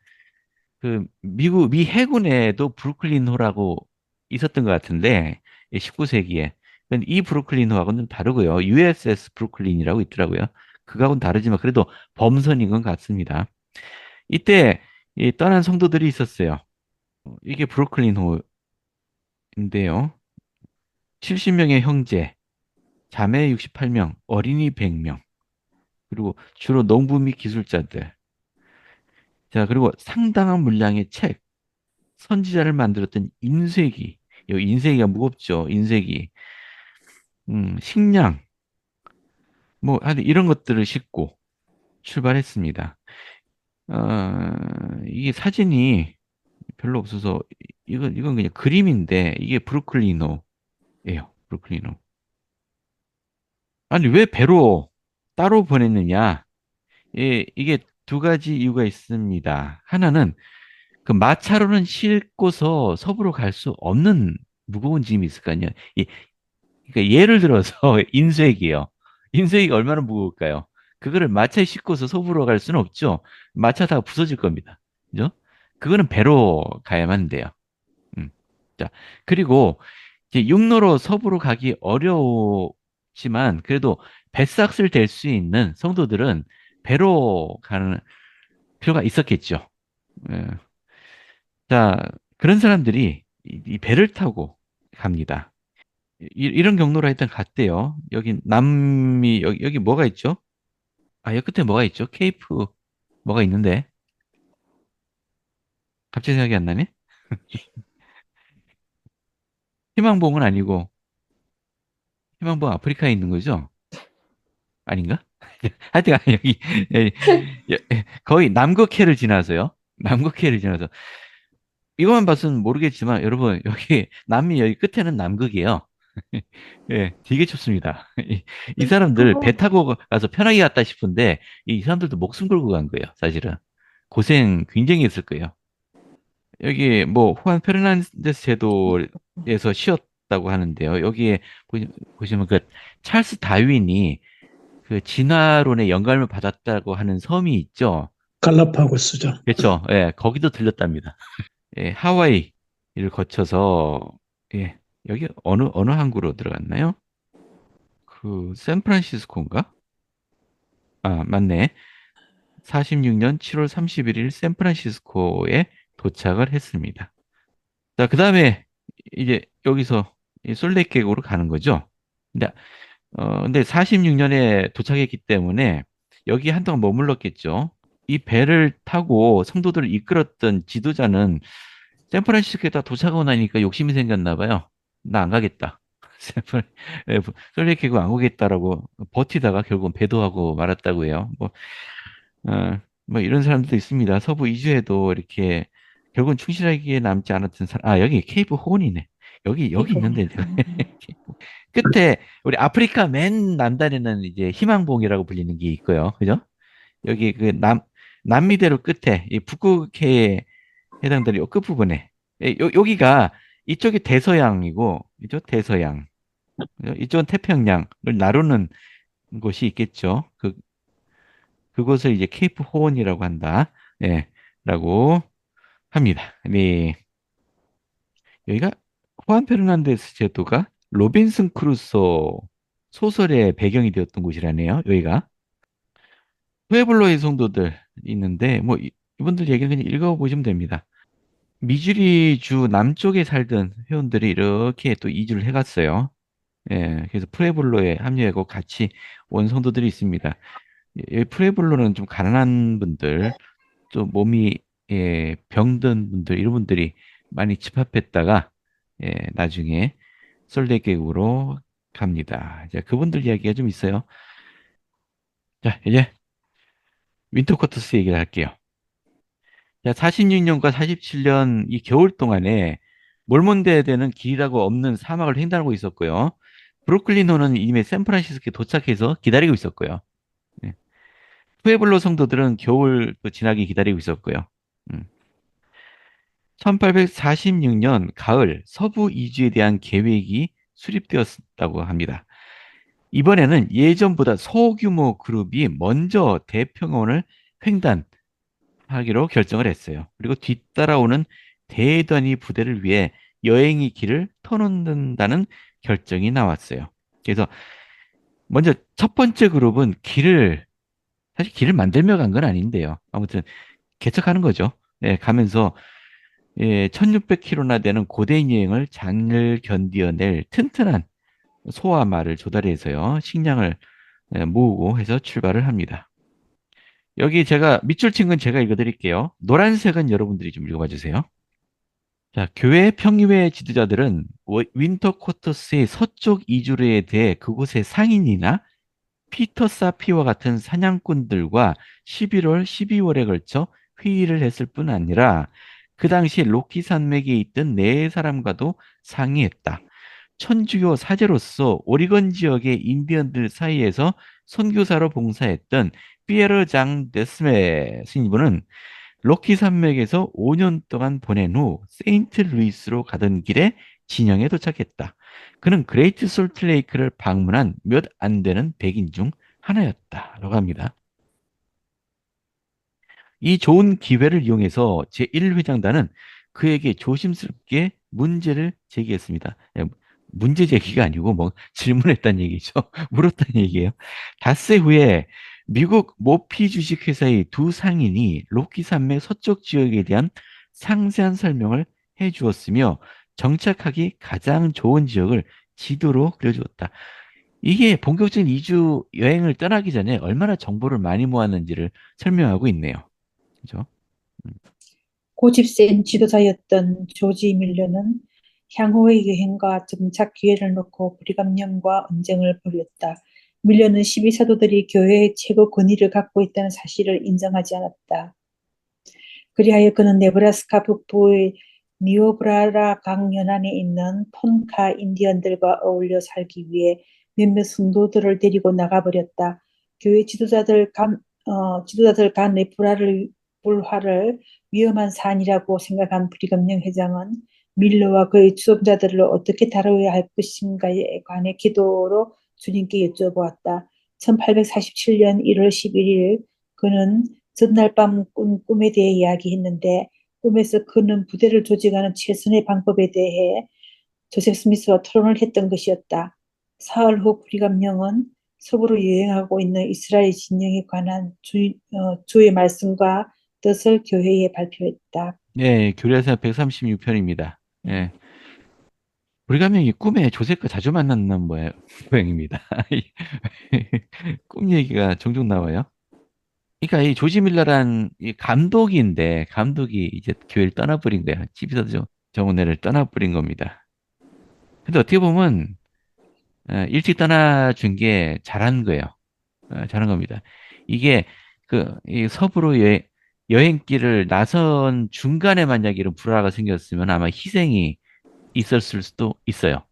그 미 해군에도 브루클린호라고 있었던 것 같은데 19세기에. 근데 이 브루클린호하고는 좀 다르고요. USS 브루클린이라고 있더라고요. 그거하고는 다르지만 그래도 범선인 것 같습니다. 이때 이 떠난 성도들이 있었어요. 이게 브루클린호인데요. 70명의 형제, 자매 68명, 어린이 100명, 그리고 주로 농부 및 기술자들. 자, 그리고 상당한 물량의 책, 선지자를 만들었던 인쇄기. 여기 인쇄기가 무겁죠. 인쇄기. 식량, 뭐, 하여튼 이런 것들을 싣고 출발했습니다. 이게 사진이 별로 없어서, 이건 그냥 그림인데, 이게 브루클리노예요. 브루클리노. 아니, 왜 배로 따로 보냈느냐? 이게 두 가지 이유가 있습니다. 하나는 그 마차로는 싣고서 서부로 갈 수 없는 무거운 짐이 있을 거 아니에요. 그러니까 예를 들어서 인쇄기요. 인쇄기가 얼마나 무거울까요? 그거를 마차에 싣고서 서부로 갈 수는 없죠. 마차 다 부서질 겁니다. 그죠? 그거는 배로 가야만 돼요. 음. 자, 그리고 이제 육로로 서부로 가기 어려우지만 그래도 배삭을 댈 수 있는 성도들은 배로 가는 필요가 있었겠죠. 예. 자, 그런 사람들이 이 배를 타고 갑니다. 이런 경로로 하여튼 갔대요. 여기 남미, 여기 뭐가 있죠? 아, 여기 끝에 뭐가 있죠? 케이프 뭐가 있는데? 갑자기 생각이 안 나네? 희망봉은 아니고, 희망봉 아프리카에 있는 거죠? 아닌가? 하여튼 여기, 예, 거의 남극해를 지나서요. 남극해를 지나서. 이것만 봐서는 모르겠지만, 여러분, 여기, 남미 여기 끝에는 남극이에요. 예, 되게 춥습니다. 이 사람들 배 타고 가서 편하게 갔다 싶은데, 이 사람들도 목숨 걸고 간 거예요, 사실은. 고생 굉장히 했을 거예요. 여기 뭐, 후안 페르난데스 제도에서 쉬었다고 하는데요. 여기에 보시면 그, 찰스 다윈이 그 진화론의 영감을 받았다고 하는 섬이 있죠. 갈라파고스죠. 그렇죠. 예, 거기도 들렸답니다. 예, 하와이를 거쳐서, 예, 여기 어느 항구로 들어갔나요? 그 샌프란시스코인가? 아, 맞네. 46년 7월 31일 샌프란시스코에 도착을 했습니다. 자, 그다음에 이제 여기서 이 솔레이 계곡으로 가는 거죠. 근데 근데 46년에 도착했기 때문에 여기 한동안 머물렀겠죠. 이 배를 타고 성도들을 이끌었던 지도자는 샌프란시스코에다 도착하고 나니까 욕심이 생겼나 봐요. 나 안 가겠다. 솔레이 계곡 안 오겠다라고 버티다가 결국은 배도하고 말았다고 해요. 뭐 이런 사람들도 있습니다. 서부 이주에도 이렇게 결국은 충실하게 남지 않았던 사람. 아, 여기 케이프 호운이네. 여기 있는데 끝에 우리 아프리카 맨 남단에는 이제 희망봉이라고 불리는 게 있고요. 그죠? 여기 그 남미대로 끝에 이 북극해에 해당되는 요 끝부분에 여기가 이쪽이 대서양이고 이쪽 대서양 그죠? 이쪽은 태평양을 나누는 곳이 있겠죠. 그곳을 이제 케이프 호원이라고 한다. 예, 라고 합니다. 네. 여기가 후안 페르난데스 제도가 로빈슨 크루소 소설의 배경이 되었던 곳이라네요. 여기가 푸에블로의 성도들 있는데 뭐 이분들 얘기는 그냥 읽어보시면 됩니다. 미주리 주 남쪽에 살던 회원들이 이렇게 또 이주를 해갔어요. 예, 그래서 푸에블로에 합류하고 같이 온 성도들이 있습니다. 이 푸에블로는 좀 가난한 분들, 좀 몸이 병든 분들 이런 분들이 많이 집합했다가 나중에 솔레 계곡으로 갑니다. 이제 그분들 이야기가 좀 있어요. 자, 이제 윈터쿼터스 얘기를 할게요. 자, 46년과 47년 이 겨울 동안에 몰몬데에는 길이라고 없는 사막을 횡단하고 있었고요. 브루클린호는 이미 샌프란시스코에 도착해서 기다리고 있었고요. 예. 푸에블로 성도들은 겨울 또 지나기 기다리고 있었고요. 음. 1846년 가을 서부 이주에 대한 계획이 수립되었다고 합니다. 이번에는 예전보다 소규모 그룹이 먼저 대평원을 횡단하기로 결정을 했어요. 그리고 뒤따라오는 대단위 부대를 위해 여행의 길을 터놓는다는 결정이 나왔어요. 그래서 먼저 첫 번째 그룹은 사실 길을 만들며 간 건 아닌데요. 아무튼 개척하는 거죠. 네, 가면서 1600km나 되는 고된 여행을 잘 견디어낼 튼튼한 소와 말을 조달해서요. 식량을 모으고 해서 출발을 합니다. 여기 제가 밑줄 친 건 제가 읽어드릴게요. 노란색은 여러분들이 좀 읽어봐 주세요. 자, 교회 평의회 지도자들은 윈터 쿼터스의 서쪽 이주로에 대해 그곳의 상인이나 피터 사피와 같은 사냥꾼들과 11월, 12월에 걸쳐 회의를 했을 뿐 아니라 그 당시 로키 산맥에 있던 네 사람과도 상의했다. 천주교 사제로서 오리건 지역의 인디언들 사이에서 선교사로 봉사했던 피에르 장 데스메 스님은 로키 산맥에서 5년 동안 보낸 후 세인트 루이스로 가던 길에 진영에 도착했다. 그는 그레이트 솔트레이크를 방문한 몇 안 되는 백인 중 하나였다라고 합니다. 이 좋은 기회를 이용해서 제1회장단은 그에게 조심스럽게 문제를 제기했습니다. 예, 문제 제기가 아니고 뭐 질문했다는 얘기죠. 물었다는 얘기예요. 닷새 후에 미국 모피 주식회사의 두 상인이 로키 산맥 서쪽 지역에 대한 상세한 설명을 해주었으며 정착하기 가장 좋은 지역을 지도로 그려주었다. 이게 본격적인 이주 여행을 떠나기 전에 얼마나 정보를 많이 모았는지를 설명하고 있네요. 그죠? 음. 고집 센 지도자였던 조지 밀러는 향후의 여행과 정착 기회를 놓고 불이감령과 언쟁을 벌였다. 밀러는 12사도들이 교회의 최고 권위를 갖고 있다는 사실을 인정하지 않았다. 그리하여 그는 네브라스카 북부의 니오브라라 강 연안에 있는 폰카 인디언들과 어울려 살기 위해 몇몇 성도들을 데리고 나가버렸다. 교회 지도자들 간 네프라를 불화를 위험한 산이라고 생각한 브리검령 회장은 밀러와 그의 추종자들을 어떻게 다뤄야 할 것인가에 관해 기도로 주님께 여쭤보았다. 1847년 1월 11일 그는 전날 밤 꾼 꿈에 대해 이야기했는데 꿈에서 그는 부대를 조직하는 최선의 방법에 대해 조셉 스미스와 토론을 했던 것이었다. 사흘 후 브리감령은 서부로 여행하고 있는 이스라엘 진영에 관한 주의 말씀과 뜻을 교회에 발표했다. 네, 교례서 136편입니다. 예. 우리가명이 꿈에 조셉과 자주 만났는 모양입니다. 꿈 얘기가 종종 나와요. 그러니까 이 조지 밀러란 이 감독인데 감독이 이제 교회를 떠나버린 거야. 집에서 정원회를 떠나버린 겁니다. 근데 어떻게 보면 일찍 떠나준 게 잘한 거예요. 잘한 겁니다. 이게 이 서부로 여행길을 나선 중간에 만약 이런 불화가 생겼으면 아마 희생이 있었을 수도 있어요.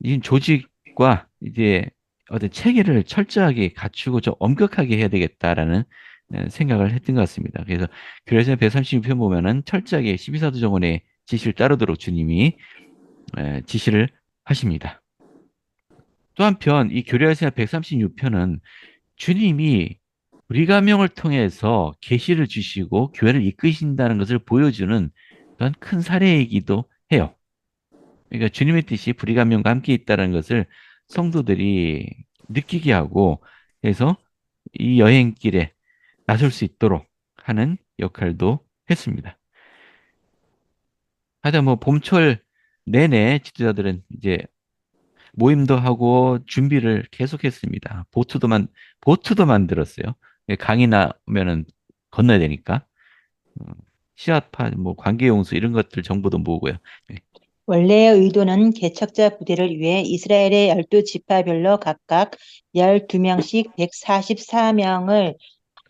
이 조직과 이제 어떤 체계를 철저하게 갖추고 좀 엄격하게 해야 되겠다라는 생각을 했던 것 같습니다. 그래서 교회서 136편 보면은 철저하게 12사도 정원의 지시를 따르도록 주님이 지시를 하십니다. 또 한편 이 교례서 136편은 주님이 우리가명을 통해서 계시를 주시고 교회를 이끄신다는 것을 보여주는 그런 큰 사례이기도 해요. 그러니까 주님의 뜻이 불의감령과 함께 있다는 것을 성도들이 느끼게 하고 해서 이 여행길에 나설 수 있도록 하는 역할도 했습니다. 하여튼 뭐 봄철 내내 지도자들은 이제 모임도 하고 준비를 계속했습니다. 보트도 만들었어요. 강이 나면은 건너야 되니까. 씨앗파, 뭐 관계용수 이런 것들 정보도 모으고요. 네. 원래의 의도는 개척자 부대를 위해 이스라엘의 12지파별로 각각 12명씩 144명을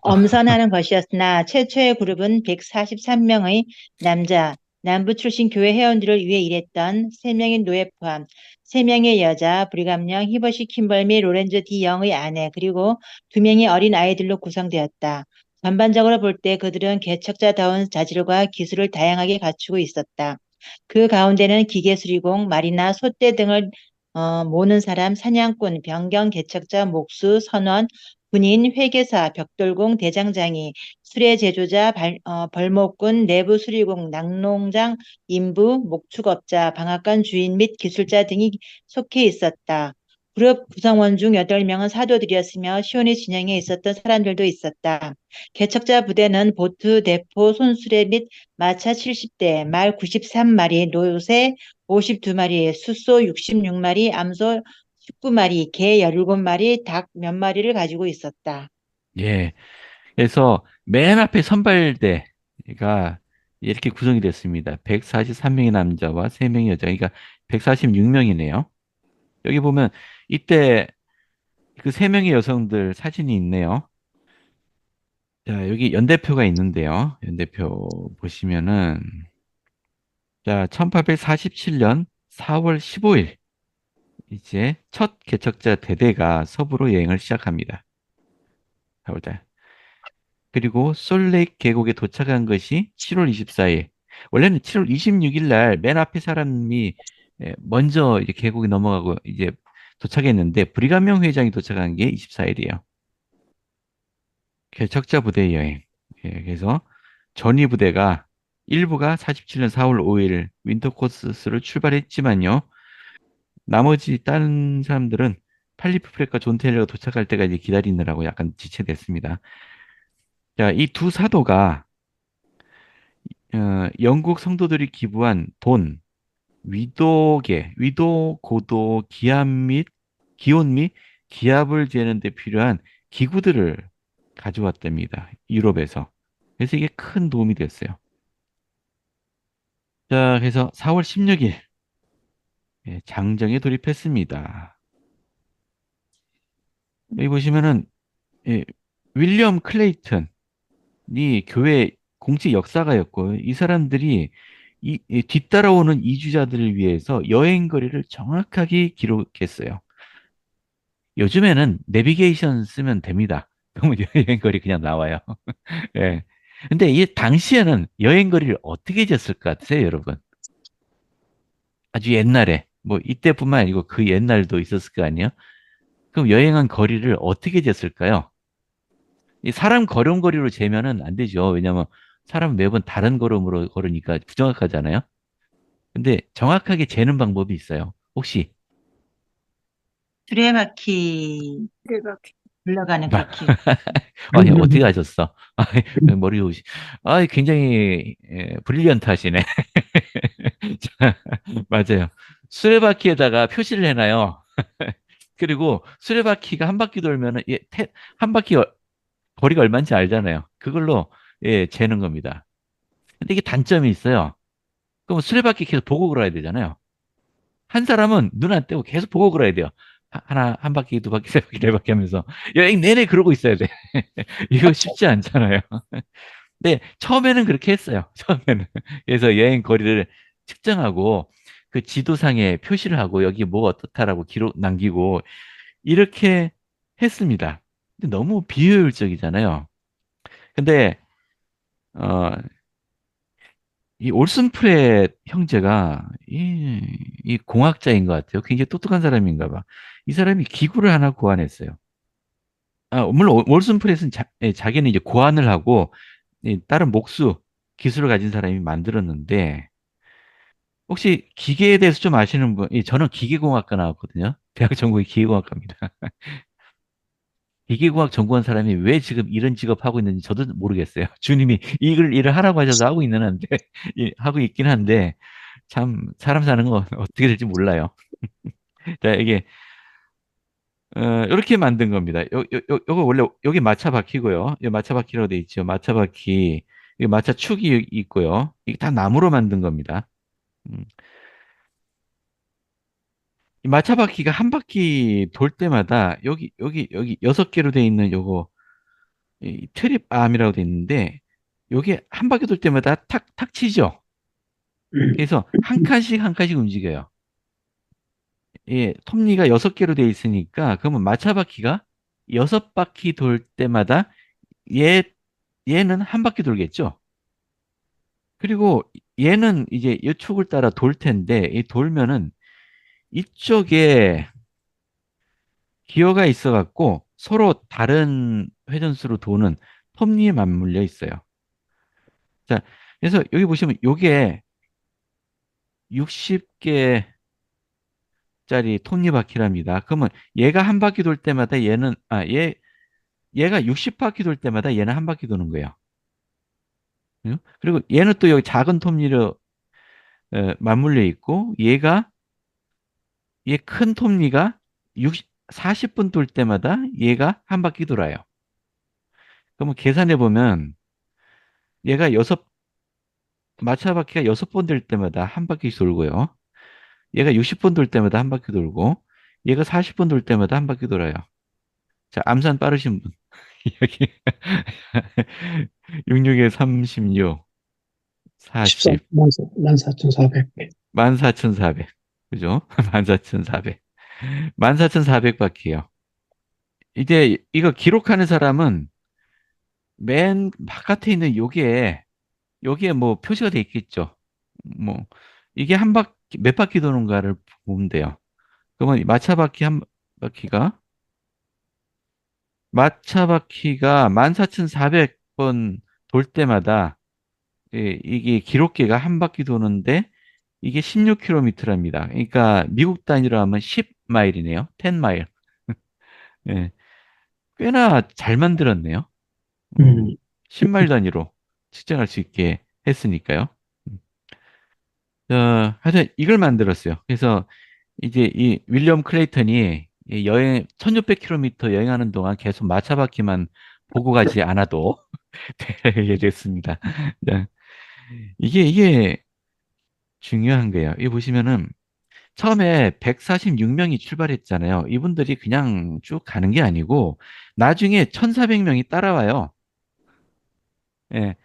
엄선하는 것이었으나 최초의 그룹은 143명의 남자, 남부 출신 교회 회원들을 위해 일했던 3명의 노예 포함 3명의 여자, 브리감령, 히버시 킴벌 및 로렌조 디 영의 아내, 그리고 2명의 어린 아이들로 구성되었다. 전반적으로 볼 때 그들은 개척자다운 자질과 기술을 다양하게 갖추고 있었다. 그 가운데는 기계수리공, 말이나 소떼 등을 모는 사람, 사냥꾼, 병경, 개척자, 목수, 선원, 군인, 회계사, 벽돌공, 대장장이, 수레 제조자, 벌목꾼, 내부 수리공, 낙농장, 인부, 목축업자, 방앗간 주인 및 기술자 등이 속해 있었다. 그룹 구성원 중 8명은 사도들이었으며 시온의 진영에 있었던 사람들도 있었다. 개척자 부대는 보트, 대포, 손수레 및 마차 70대, 말 93마리, 노새 52마리, 숫소 66마리, 암소 19마리, 개 17마리, 닭 몇 마리를 가지고 있었다. 예. 그래서 맨 앞에 선발대가 이렇게 구성이 됐습니다. 143명의 남자와 3명의 여자, 그러니까 146명이네요. 여기 보면 이때 그 3명의 여성들 사진이 있네요. 자, 여기 연대표가 있는데요. 연대표 보시면은 자, 1847년 4월 15일 이제 첫 개척자 대대가 서부로 여행을 시작합니다. 4월달. 그리고 솔레이크 계곡에 도착한 것이 7월 24일. 원래는 7월 26일 날 맨 앞에 사람이 먼저 이제 계곡이 넘어가고 이제 도착했는데 브리감명 회장이 도착한 게 24일이에요. 개척자 부대 여행. 그래서 전위 부대가 일부가 47년 4월 5일 윈터 코스를 출발했지만요. 나머지 다른 사람들은 팔리프 프렉과 존 테일러가 도착할 때까지 기다리느라고 약간 지체됐습니다. 자, 이 두 사도가 영국 성도들이 기부한 돈, 위도, 고도, 기온 및 기압을 재는 데 필요한 기구들을 가져왔답니다. 유럽에서. 그래서 이게 큰 도움이 됐어요. 자, 그래서 4월 16일 장정에 돌입했습니다. 여기 보시면은 예, 윌리엄 클레이턴이 교회 공식 역사가였고 이 사람들이 뒤따라오는 이주자들을 위해서 여행 거리를 정확하게 기록했어요. 요즘에는 내비게이션 쓰면 됩니다. 그러면 여행 거리 그냥 나와요. 예. 근데 이 당시에는 여행 거리를 어떻게 쟀을 것 같으세요, 여러분? 아주 옛날에 뭐 이때뿐만 아니고 그 옛날도 있었을 거 아니에요? 그럼 여행한 거리를 어떻게 쟀을까요? 이 사람 걸음걸이로 재면은 안 되죠. 왜냐면 사람 매번 다른 걸음으로 걸으니까 부정확하잖아요. 근데 정확하게 재는 방법이 있어요. 혹시 수레바퀴 굴러가는 바퀴. 아니 어떻게 하셨어? 머리 좋으시. 굉장히 브릴리언트 하시네. 자, 맞아요. 수레바퀴에다가 표시를 해놔요. 그리고 수레바퀴가 한 바퀴 돌면은 한 바퀴 거리가 얼마인지 알잖아요. 그걸로 재는 겁니다. 근데 이게 단점이 있어요. 그럼 수레바퀴 계속 보고 걸어야 되잖아요. 한 사람은 눈 안 떼고 계속 보고 걸어야 돼요. 하나, 한 바퀴, 두 바퀴, 세 바퀴, 네 바퀴 하면서 여행 내내 그러고 있어야 돼. 이거 쉽지 않잖아요. 근데 처음에는 그렇게 했어요. 처음에는. 그래서 여행 거리를 측정하고 그 지도상에 표시를 하고 여기 뭐 어떻다라고 기록 남기고 이렇게 했습니다. 근데 너무 비효율적이잖아요. 근데 어, 이 올슨 프렛 형제가 이 공학자인 것 같아요. 굉장히 똑똑한 사람인가 봐. 이 사람이 기구를 하나 고안했어요. 물론 올슨 프렛은 자기는 이제 고안을 하고 다른 목수 기술을 가진 사람이 만들었는데 혹시 기계에 대해서 좀 아시는 분? 저는 기계공학과 나왔거든요. 대학 전공이 기계공학과입니다. 기계공학 전공한 사람이 왜 지금 이런 직업 하고 있는지 저도 모르겠어요. 주님이 일을 하라고 하셔서 하고 있는 한데 하고 있긴 한데 참 사람 사는 거 어떻게 될지 몰라요. 자, 이게 이렇게 만든 겁니다. 요거 원래 여기 마차 바퀴고요. 이 마차 바퀴라고 돼 있죠. 마차 바퀴, 이 마차 축이 있고요. 이게 다 나무로 만든 겁니다. 음. 이 마차 바퀴가 한 바퀴 돌 때마다 여기 6개로 돼 있는 요거 이 트립암이라고 돼 있는데 요게 한 바퀴 돌 때마다 탁탁 치죠. 그래서 한 칸씩 한 칸씩 움직여요. 톱니가 6개로 돼 있으니까 그러면 마차 바퀴가 6바퀴 돌 때마다 얘 얘는 한 바퀴 돌겠죠. 그리고 얘는 이제 이 축을 따라 돌 텐데 이 돌면은 이쪽에 기어가 있어 갖고 서로 다른 회전수로 도는 톱니에 맞물려 있어요. 자, 그래서 여기 보시면 요게 60개짜리 톱니바퀴랍니다. 그러면 얘가 한 바퀴 돌 때마다 얘가 60바퀴 돌 때마다 얘는 한 바퀴 도는 거예요. 그리고 얘는 또 여기 작은 톱니로 맞물려 있고 얘 큰 톱니가 40분 돌 때마다 얘가 한 바퀴 돌아요. 그러면 계산해 보면 얘가 마차 바퀴가 6번 돌 때마다 한 바퀴 돌고요. 얘가 60번 돌 때마다 한 바퀴 돌고 얘가 40번 돌 때마다 한 바퀴 돌아요. 자, 암산 빠르신 분. 여기 66에 36, 14, 40, 14,400. 14,400. 그죠? 14,400. 14,400바퀴요. 이제 이거 기록하는 사람은 맨 바깥에 있는 여기에 뭐 표시가 돼 있겠죠. 뭐 이게 한 바퀴 몇 바퀴 도는가를 보면 돼요. 그러면 마차 바퀴 한 바퀴가 마차 바퀴가 14,400번 돌 때마다 이게 기록계가 한 바퀴 도는데 이게 16km랍니다. 그러니까 미국 단위로 하면 10마일이네요. 10마일. 예, 꽤나 잘 만들었네요. 어, 음, 10마일 단위로 측정할 수 있게 했으니까요. 하여튼 이걸 만들었어요. 그래서 이제 이 윌리엄 클레이턴이 이 여행 1600km 여행하는 동안 계속 마차바퀴만 보고 가지 않아도 되게 됐습니다. 네. 이게 중요한 거예요. 이 보시면은 처음에 146명이 출발했잖아요. 이분들이 그냥 쭉 가는 게 아니고 나중에 1400명이 따라와요. 예.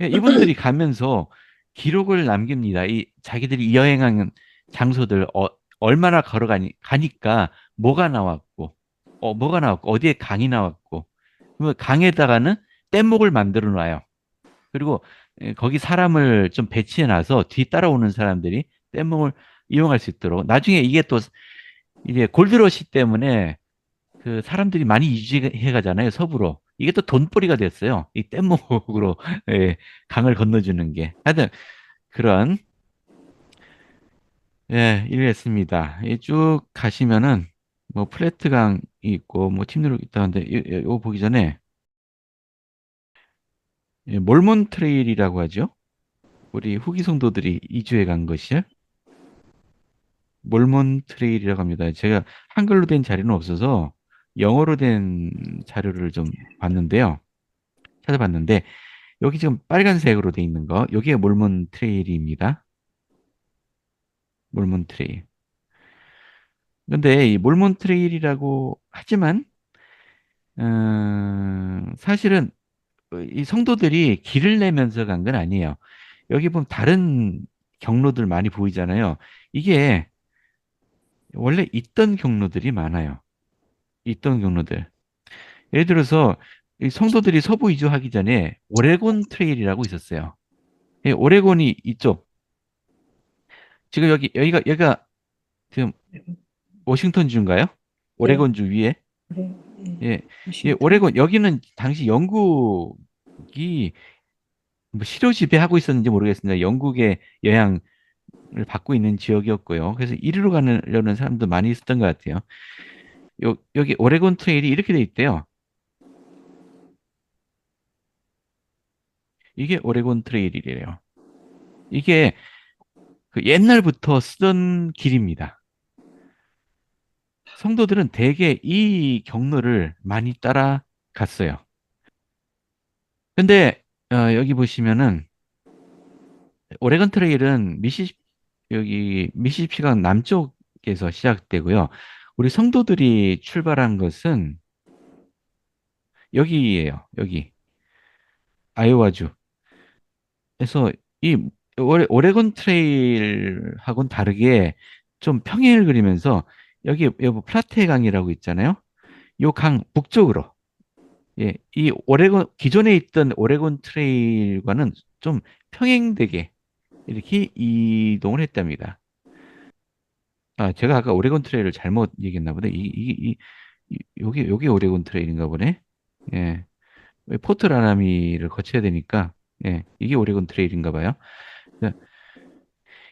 이분들이 가면서 기록을 남깁니다. 이 자기들이 여행한 장소들 얼마나 가니까 뭐가 나왔고 어디에 강이 나왔고 그러면 강에다가는 뗏목을 만들어 놔요. 그리고 거기 사람을 좀 배치해 놔서 뒤 따라오는 사람들이 뗏목을 이용할 수 있도록 나중에 이게 또 이제 골드러시 때문에 그 사람들이 많이 이주해 가잖아요, 서부로. 이게 또 돈벌이가 됐어요. 이 뗏목으로 예, 강을 건너주는 게. 하여튼 그런 예, 일을 했습니다. 쭉 가시면은 뭐 플래트강이 있고 뭐 팀누룩 있다는데 이거 보기 전에 몰몬 트레일이라고 하죠. 우리 후기 성도들이 이주해 간 것이요. 몰몬 트레일이라고 합니다. 제가 한글로 된 자료는 없어서 영어로 된 자료를 좀 봤는데요. 찾아봤는데 여기 지금 빨간색으로 돼 있는 거, 여기가 몰몬 트레일입니다. 몰몬 트레일. 근데 이 몰몬 트레일이라고 하지만 사실은 이 성도들이 길을 내면서 간 건 아니에요. 여기 보면 다른 경로들 많이 보이잖아요. 이게 원래 있던 경로들이 많아요. 있던 경로들. 예를 들어서 이 성도들이 서부 이주하기 전에 오레곤 트레일이라고 있었어요. 오레곤이 이쪽. 지금 여기가 지금 워싱턴주인가요? 네, 오레곤주 위에. 그래, 예, 예, 워싱턴. 오레곤 여기는 당시 영국이 뭐 실효 지배하고 있었는지 모르겠습니다. 영국의 영향을 받고 있는 지역이었고요. 그래서 이리로 가려는 사람도 많이 있었던 것 같아요. 여기 오레곤 트레일이 이렇게 돼 있대요. 이게 오레곤 트레일이래요. 이게 그 옛날부터 쓰던 길입니다. 성도들은 대개 이 경로를 많이 따라갔어요. 근데 여기 보시면은 오레곤 트레일은 여기 미시시피강 남쪽에서 시작되고요. 우리 성도들이 출발한 것은 여기예요. 여기 아이오와주. 그래서 이 오레곤 트레일하고는 다르게 좀 평행을 그리면서 여기 뭐 플라테 강이라고 있잖아요. 요 강 북쪽으로 예, 이 오레곤 기존에 있던 오레곤 트레일과는 좀 평행되게 이렇게 이동을 했답니다. 아, 제가 아까 오레곤 트레일을 잘못 얘기했나 보네. 여기 오레곤 트레일인가 보네. 예. 포트 라나미를 거쳐야 되니까, 예, 이게 오레곤 트레일인가 봐요. 네,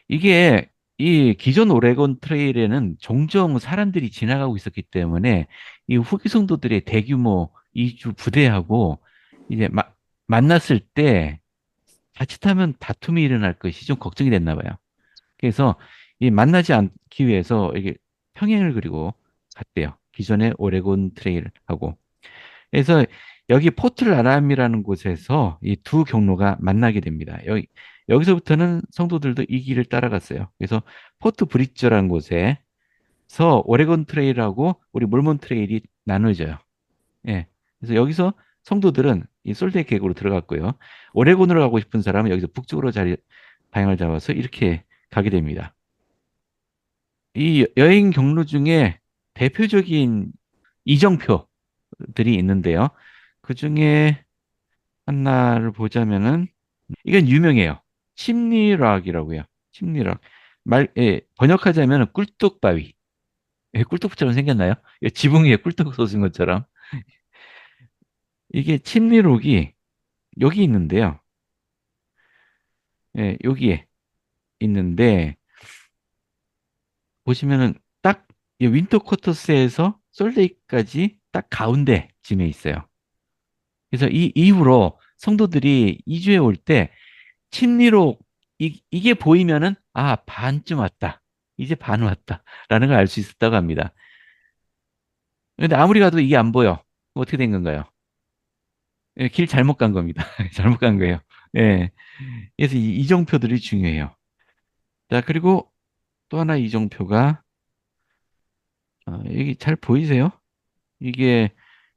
이게 이 기존 오레곤 트레일에는 종종 사람들이 지나가고 있었기 때문에 이 후기 성도들의 대규모 이주 부대하고 이제 만났을 때 자칫하면 다툼이 일어날 것이 좀 걱정이 됐나 봐요. 그래서 이 만나지 않기 위해서 이게 평행을 그리고 갔대요. 기존의 오레곤 트레일하고. 그래서 여기 포트 라람이라는 곳에서 이 두 경로가 만나게 됩니다. 여기서부터는 성도들도 이 길을 따라갔어요. 그래서 포트 브릿저라는 곳에서 오레곤 트레일하고 우리 몰몬 트레일이 나눠져요. 예. 그래서 여기서 성도들은 이 솔트 계곡으로 들어갔고요. 오레곤으로 가고 싶은 사람은 여기서 북쪽으로 방향을 잡아서 이렇게 가게 됩니다. 이 여행 경로 중에 대표적인 이정표들이 있는데요. 그 중에 하나를 보자면은 이건 유명해요. 심리락이라고요. 심리락. 번역하자면 꿀뚝바위. 꿀뚝처럼 생겼나요? 지붕 위에 꿀뚝 솟은 것처럼. 이게 침리록이 여기 있는데요. 여기에 있는데, 보시면은 딱 이 윈터 쿼터스에서 솔레이크까지 딱 가운데 쯤에 있어요. 그래서 이 이후로 성도들이 이주해 올 때 침리록 이게 보이면은 아, 반쯤 왔다. 이제 반 왔다라는 걸 알 수 있었다고 합니다. 근데 아무리 가도 이게 안 보여. 어떻게 된 건가요? 길 잘못 간 겁니다. 잘못 간 거예요. 예. 그래서 이 이정표들이 중요해요. 자, 그리고 또 하나 이정표가 여기 잘 보이세요? 이게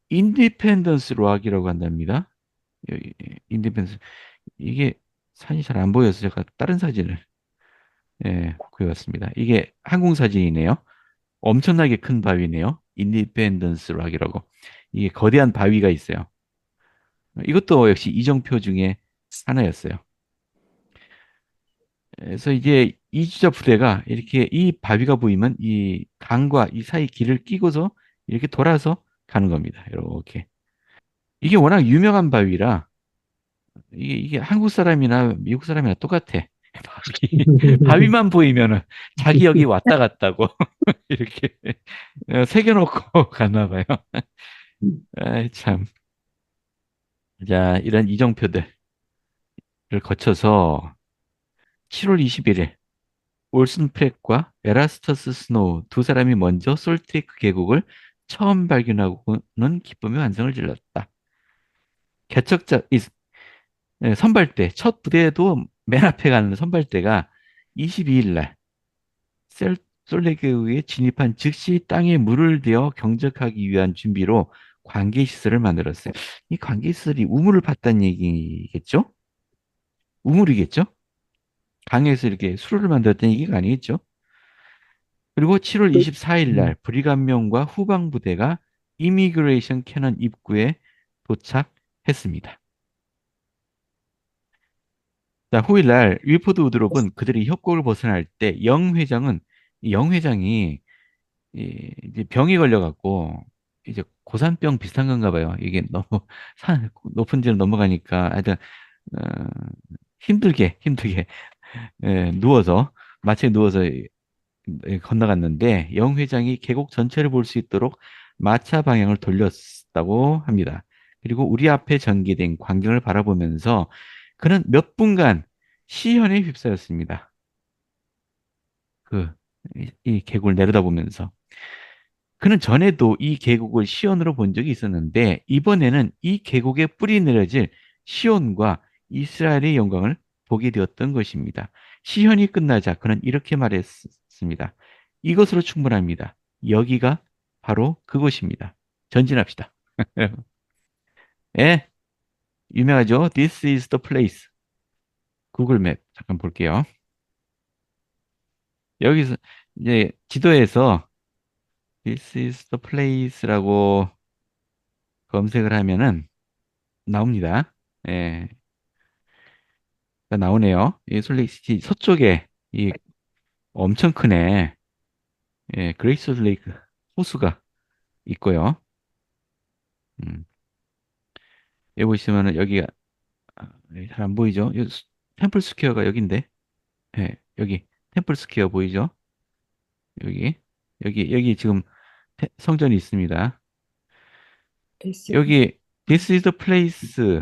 인디펜던스 로악이라고 한답니다. 여기 인디펜던스 이게 사진이 잘 안 보여서 제가 다른 사진을 구해왔습니다. 이게 항공 사진이네요. 엄청나게 큰 바위네요. 인디펜던스 락이라고. 이게 거대한 바위가 있어요. 이것도 역시 이정표 중에 하나였어요. 그래서 이제 이주자 부대가 이렇게 이 바위가 보이면 이 강과 이 사이 길을 끼고서 이렇게 돌아서 가는 겁니다. 이렇게. 이게 워낙 유명한 바위라 이게 한국 사람이나 미국 사람이나 똑같아. 바위만 보이면은 자기 여기 왔다 갔다고 이렇게 새겨놓고 갔나 봐요. 아이, 참. 자, 이런 이정표들을 거쳐서 7월 21일 올슨 프렉과 에라스터스 스노우 두 사람이 먼저 솔트레이크 계곡을 처음 발견하고는 기쁨의 완성을 질렀다. 개척자 선발대 첫 부대에도 맨 앞에 가는 선발대가 22일 날 솔레계곡에 진입한 즉시 땅에 물을 대어 경적하기 위한 준비로 관계시설을 만들었어요. 이 관계시설이 우물을 팠다는 얘기겠죠? 우물이겠죠? 강에서 이렇게 수로를 만들었다는 얘기가 아니겠죠? 그리고 7월 24일 날 브리감명과 후방부대가 이미그레이션 캐넌 입구에 도착했습니다. 자, 후일 날 윌포드 우드롭은 그들이 협곡을 벗어날 때 영 회장은 이영 회장이 이제 병이 걸려갖고 이제 고산병 비슷한 건가 봐요. 이게 너무 산 높은 데를 넘어가니까 하여튼 어, 힘들게 누워서 마치에 누워서 건너갔는데 영 회장이 계곡 전체를 볼 수 있도록 마차 방향을 돌렸다고 합니다. 그리고 우리 앞에 전개된 광경을 바라보면서 그는 몇 분간 시현에 휩싸였습니다. 이 계곡을 내려다보면서. 그는 전에도 이 계곡을 시온으로 본 적이 있었는데 이번에는 이 계곡에 뿌리 내려질 시온과 이스라엘의 영광을 보게 되었던 것입니다. 시현이 끝나자 그는 이렇게 말했습니다. 이것으로 충분합니다. 여기가 바로 그곳입니다. 전진합시다. 예, 유명하죠? This is the place. 구글 맵 잠깐 볼게요. 여기서 이제 지도에서 This is the place라고 검색을 하면은 나옵니다. 예, 나오네요. 이 솔레이크시티 서쪽에 이 엄청 크네. 예, 그레이스 레이크 호수가 있고요. 음, 여기 보시면은 여기가 잘 안 보이죠? 템플 스퀘어가 여기인데, 예, 여기 템플 스퀘어 보이죠? 여기 여기 지금 성전이 있습니다. 베스 여기 This is the place.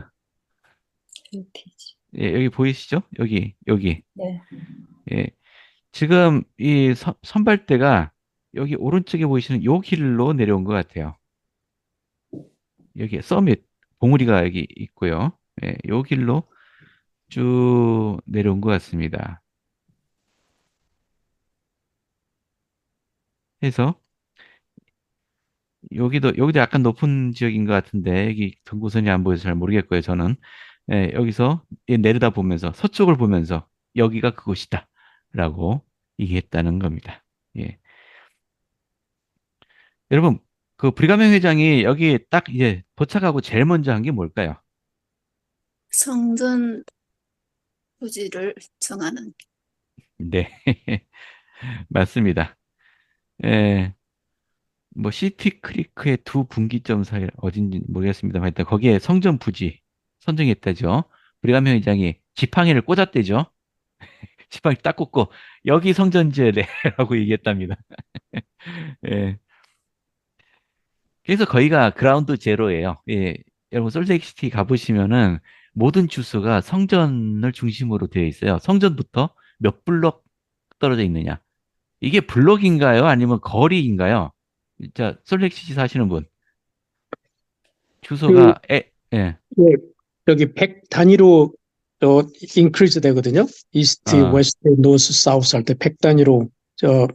헤리티지. 예, 여기 보이시죠? 여기. 네. 예, 지금 이 선발대가 여기 오른쪽에 보이시는 요 길로 내려온 것 같아요. 여기 서밋 봉우리가 여기 있고요. 예, 요 길로 쭉 내려온 것 같습니다. 해서 여기도 약간 높은 지역인 것 같은데 여기 경고선이 안 보여서 잘 모르겠고요. 저는 여기서 내려다 보면서 서쪽을 보면서 여기가 그곳이다라고 얘기했다는 겁니다. 예. 여러분 그 브리가멘 회장이 여기 딱 이제 도착하고 제일 먼저 한 게 뭘까요? 성전 부지를 정하는 네. 맞습니다. 예, 뭐 시티 크리크의 두 분기점 사이 어딘지 모르겠습니다만 일단 거기에 성전 부지 선정했다죠. 브리감 회장이 지팡이를 꽂았대죠. 지팡이 딱 꽂고 여기 성전지대라고 얘기했답니다. 예. 그래서 거기가 그라운드 제로예요. 예. 여러분 솔트레이크시티 가보시면은 모든 주소가 성전을 중심으로 되어 있어요. 성전부터 몇 블럭 떨어져 있느냐. 이게 블럭인가요? 아니면 거리인가요? 자, 솔트레이크시티 사시는 분. 그, 주소가 예. 예, 여기 100 단위로 인크리즈 되거든요. 이스트, 아, 웨스트, 노스, 사우스 할 때 100 단위로 저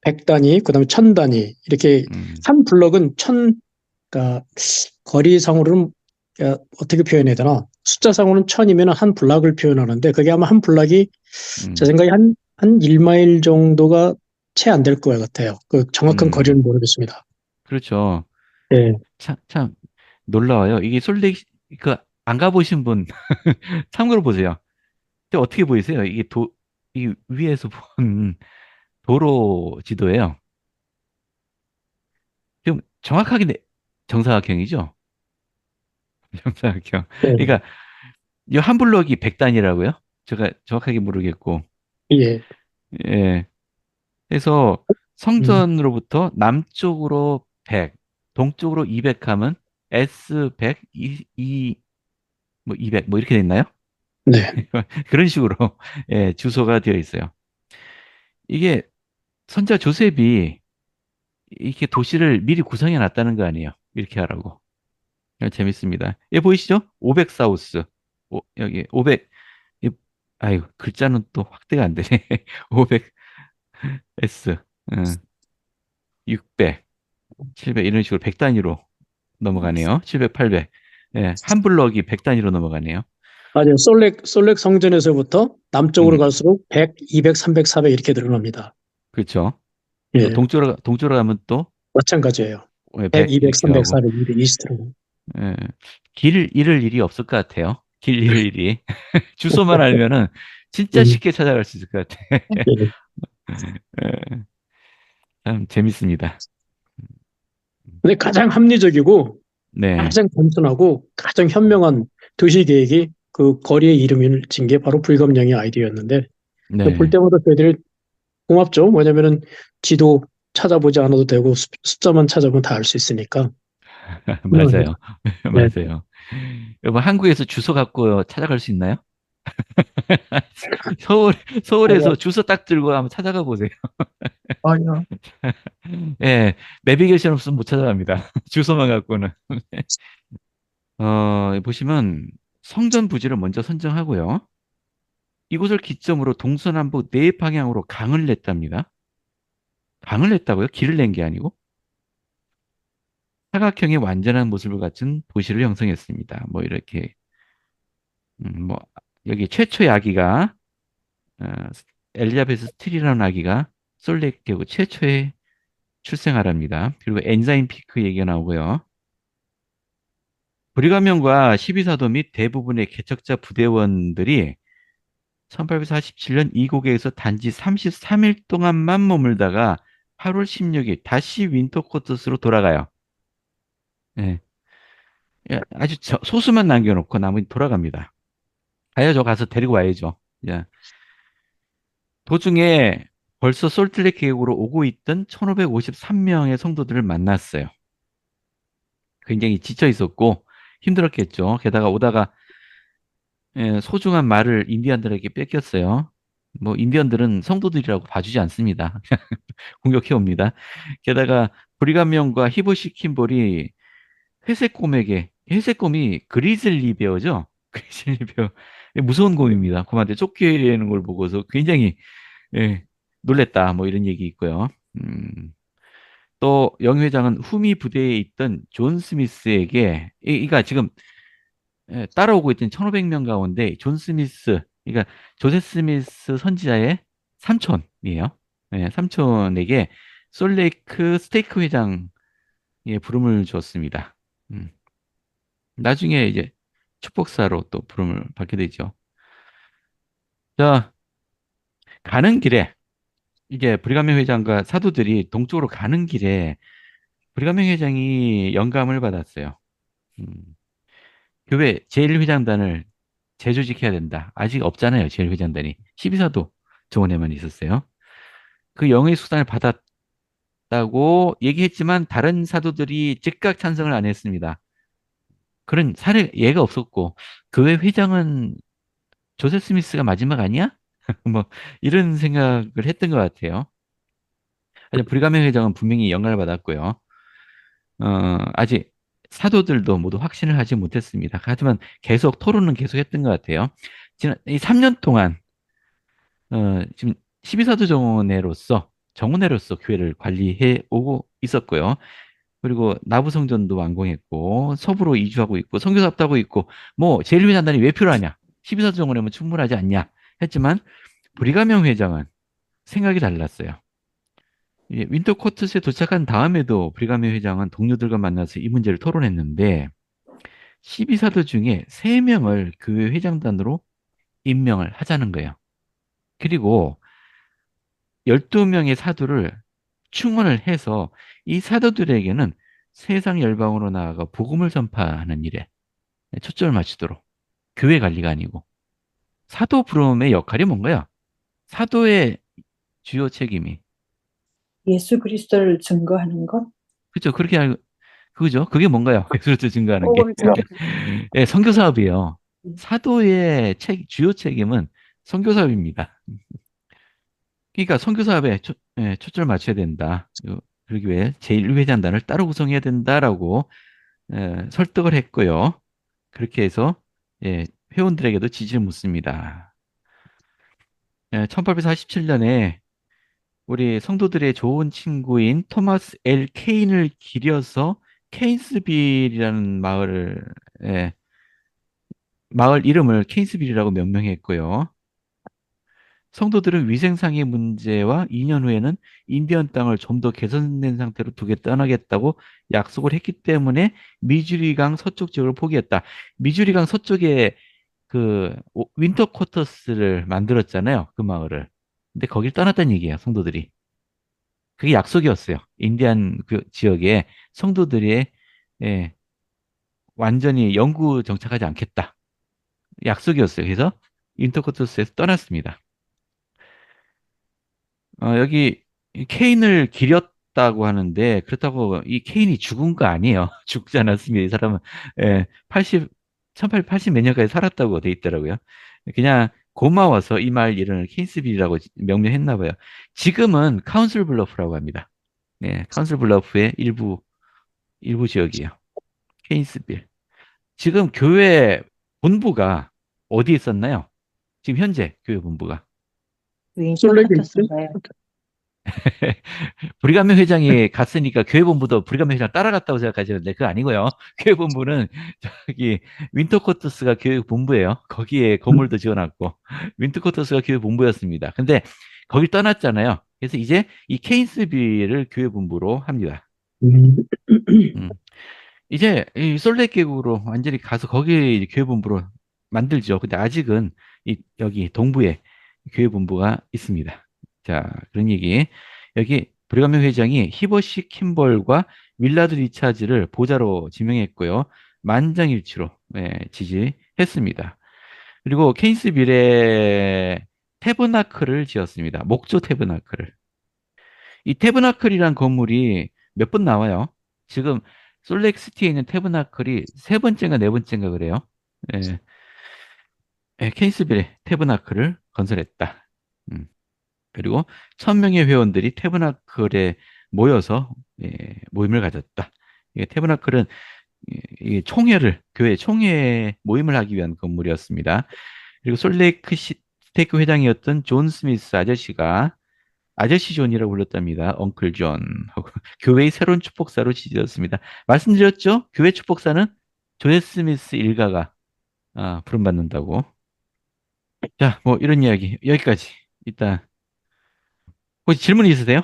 100 단위, 그다음에 1000 단위 이렇게 음, 한 블럭은 그러니까 거리상으로는 어떻게 표현해야 되나? 숫자상으로는 1000이면 한 블락을 표현하는데 그게 아마 한 블락이 제 음, 생각에 한 1마일 정도가 채 안 될 것 같아요. 그 정확한 음. 거리는 모르겠습니다. 그렇죠. 예, 참 놀라워요. 이게 솔레 그안 가보신 분 참고로 보세요. 근데 어떻게 보이세요? 이 위에서 본 도로 지도예요. 지금 정확하게 정사각형이죠? 정사각형. 예, 그러니까 이 한 블럭이 100단이라고요? 제가 정확하게 모르겠고. 예. 예. 그래서 음, 성전으로부터 남쪽으로 100, 동쪽으로 200 하면 S100, 뭐 200, 뭐 이렇게 됐나요? 네. 그런 식으로 예, 주소가 되어 있어요. 이게 선자 조셉이 이렇게 도시를 미리 구성해 놨다는 거 아니에요. 이렇게 하라고. 재밌습니다. 예, 보이시죠? 500 사우스. 여기 500. 아유, 글자는 또 확대가 안 되네. 500 S. 600, 700 이런 식으로 100 단위로 넘어가네요. 700, 800. 예, 한 블럭이 100 단위로 넘어가네요. 맞아요. 솔렉 성전에서부터 남쪽으로 음, 갈수록 100, 200, 300, 400 이렇게 늘어납니다. 그렇죠. 또 예, 동쪽으로 가면 또 마찬가지예요. 100, 100 200, 이렇게 300, 가고. 400, 200 이스트로. 예, 길 잃을 일이 없을 것 같아요. 길 잃을 일이. 주소만 알면은 진짜 음, 쉽게 찾아갈 수 있을 것 같아. 예. 예, 참 재밌습니다. 근데 가장 합리적이고 네, 가장 단순하고 가장 현명한 도시 계획이 그 거리의 이름을 진 게 바로 불검령의 아이디어였는데 볼 네, 때마다 저희들이 고맙죠. 왜냐면은 지도 찾아보지 않아도 되고 숫자만 찾아보면 다 알 수 있으니까. 맞아요. 네. 맞아요. 여러분, 한국에서 주소 갖고 찾아갈 수 있나요? 서울, 아니요. 서울에서 주소 딱 들고 한번 찾아가 보세요. 아니요. 예, 내비게이션 없으면 못 찾아갑니다. 주소만 갖고는. 보시면 성전 부지를 먼저 선정하고요. 이곳을 기점으로 동서남북 네 방향으로 강을 냈답니다. 강을 냈다고요? 길을 낸 게 아니고? 사각형의 완전한 모습을 갖춘 도시를 형성했습니다. 뭐 이렇게 뭐 여기 최초의 아기가 어, 엘리자베스 스틸이라는 아기가 솔레케고 최초의 출생아랍니다. 그리고 엔자임 피크 얘기가 나오고요. 브리가면과 12사도 및 대부분의 개척자 부대원들이 1847년 이국에서 단지 33일 동안만 머물다가 8월 16일 다시 윈터코트스로 돌아가요. 예, 예, 아주 소수만 남겨놓고 나머지 돌아갑니다. 가야죠. 가서 데리고 와야죠. 예. 도중에 벌써 솔트레이크 계곡으로 오고 있던 1553명의 성도들을 만났어요. 굉장히 지쳐 있었고 힘들었겠죠. 게다가 오다가 소중한 말을 인디언들에게 뺏겼어요. 뭐 인디언들은 성도들이라고 봐주지 않습니다. 공격해 옵니다. 게다가 브리감명과 히보시킨볼이 회색곰에게 회색곰이 그리즐리 베어죠. 그리즐리 베어 무서운 곰입니다. 곰한테 쫓기는 걸 보고서 굉장히 예, 놀랬다. 뭐 이런 얘기 있고요. 또 영 회장은 후미 부대에 있던 존 스미스에게 이가 지금 따라오고 있던 1500명 가운데 존 스미스, 그러니까 조셉 스미스 선지자의 삼촌이에요. 삼촌에게 솔레이크 스테이크 회장의 부름을 주었습니다. 음, 나중에 이제 축복사로 또 부름을 받게 되죠. 자, 가는 길에 이게 브리가면 회장과 사도들이 동쪽으로 가는 길에 브리가면 회장이 영감을 받았어요. 음, 교회 제1회장단을 재조직해야 된다. 아직 없잖아요. 제1회장단이. 12사도 정원에만 있었어요. 그 영의 수단을 받았다고 얘기했지만 다른 사도들이 즉각 찬성을 안 했습니다. 그런 사례 예가 없었고 교회 회장은 조셉 스미스가 마지막 아니야? 뭐 이런 생각을 했던 것 같아요. 하지만 브리가멘 회장은 분명히 영향을 받았고요. 아직 사도들도 모두 확신을 하지 못했습니다. 하지만 계속 토론은 계속했던 것 같아요. 지난 이 3년 동안 지금 12사도 정원회로서 교회를 관리해 오고 있었고요. 그리고 나부 성전도 완공했고 서부로 이주하고 있고 선교사업도 하고 있고 뭐 제1회장단이 왜 필요하냐? 12사도 정원회면 충분하지 않냐? 했지만 브리가명 회장은 생각이 달랐어요. 윈터 코트스에 도착한 다음에도 브리가명 회장은 동료들과 만나서 이 문제를 토론했는데 12사도 중에 3명을 교회 회장단으로 임명을 하자는 거예요. 그리고 12명의 사도를 충원을 해서 이 사도들에게는 세상 열방으로 나아가 복음을 전파하는 일에 초점을 맞추도록 교회 관리가 아니고 사도 부름의 역할이 뭔가요? 사도의 주요 책임이 예수 그리스도를 증거하는 것, 그죠? 그렇게 알고 그죠? 그게 뭔가요? 예수를 증거하는 게 복음 전파. 예, 선교 사업이에요. 음. 사도의 주요 책임은 선교 사업입니다. 그러니까 선교 사업에 초점을 맞춰야 된다. 그러기 위해 제1회장단을 따로 구성해야 된다라고 설득을 했고요. 그렇게 해서 예, 회원들에게도 지지를 묻습니다. 1847년에 우리 성도들의 좋은 친구인 토마스 L. 케인을 기려서 케인스빌이라는 예, 마을 이름을 케인스빌이라고 명명했고요. 성도들은 위생상의 문제와 2년 후에는 인디언 땅을 좀 더 개선된 상태로 두게 떠나겠다고 약속을 했기 때문에 미주리강 서쪽 지역을 포기했다. 미주리강 서쪽에 윈터 쿼터스를 만들었잖아요. 그 마을을. 근데 거길 떠났다는 얘기예요. 성도들이. 그게 약속이었어요. 인디안 그 지역에 성도들이 예, 완전히 영구 정착하지 않겠다. 약속이었어요. 그래서 윈터 쿼터스에서 떠났습니다. 여기 이 케인을 기렸다고 하는데 그렇다고 이 케인이 죽은 거 아니에요. 죽지 않았습니다. 이 사람은 1880 몇 년까지 살았다고 돼 있더라고요. 그냥 고마워서 이 마을 이름을 케인스빌이라고 명명했나 봐요. 지금은 카운슬 블러프라고 합니다. 네, 카운슬 블러프의 일부 지역이에요. 케인스빌. 지금 교회 본부가 어디 있었나요? 지금 현재 교회 본부가. 윈터 솔레게 있죠? 커터스인가요? 브리가면 회장이 갔으니까 교회 본부도 브리가면 회장 따라갔다고 생각하시는데 그거 아니고요. 교회 본부는 저기 윈터코터스가 교회 본부예요. 거기에 건물도 지어놨고 윈터코터스가 교회 본부였습니다. 근데 거길 떠났잖아요. 그래서 이제 이 케인스빌을 교회 본부로 합니다. 음, 음. 이제 이 솔레 계곡으로 완전히 가서 거기 이제 교회 본부로 만들죠. 근데 아직은 여기 동부에 교회 본부가 있습니다. 자, 그런 얘기. 여기 브리가면 회장이 히버시 킴벌과 윌라드 리차즈를 보좌로 지명했고요. 만장일치로 지지했습니다. 그리고 케인스빌에 태버나클을 지었습니다. 목조 태버나클을. 이 태버나클이란 건물이 몇 번 나와요. 지금 솔렉시티에 있는 태버나클이 세 번째인가 네 번째인가 그래요. 예, 케인스빌에 태버나클을 건설했다. 음, 그리고 1,000명의 회원들이 태버나클에 모여서 모임을 가졌다. 태버나클은 교회 총회 모임을 하기 위한 건물이었습니다. 그리고 솔레이크 스테이크 회장이었던 존 스미스 아저씨가 아저씨 존이라고 불렀답니다. 엉클 존 하고 교회의 새로운 축복사로 지지되었습니다. 말씀드렸죠? 교회 축복사는 존 스미스 일가가 부름받는다고. 자, 뭐 이런 이야기 여기까지. 일단 혹시 질문 있으세요?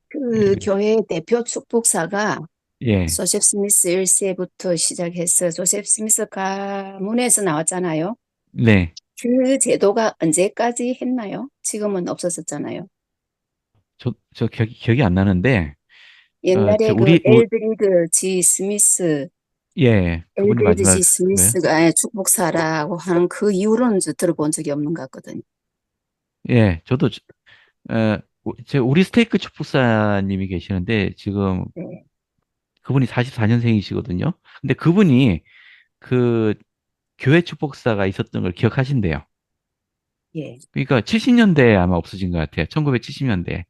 그 교회 대표 축복사가 예, 조셉 스미스 1세부터 시작해서 조셉 스미스 가문에서 나왔잖아요. 네, 그 제도가 언제까지 했나요? 지금은 없어졌잖아요. 저 기억이 안 나는데, 옛날에 그 예, 그분이 엘드리드 마지막, G 네. 스미스가 축복사라고 하는 그 이후로는 저 들어본 적이 없는 것 같거든요. 예, 저도, 우리 스테이크 축복사님이 계시는데, 지금 네. 그분이 44년생이시거든요. 근데 그분이 그 교회 축복사가 있었던 걸 기억하신대요. 예. 그러니까 70년대에 아마 없어진 것 같아요. 1970년대.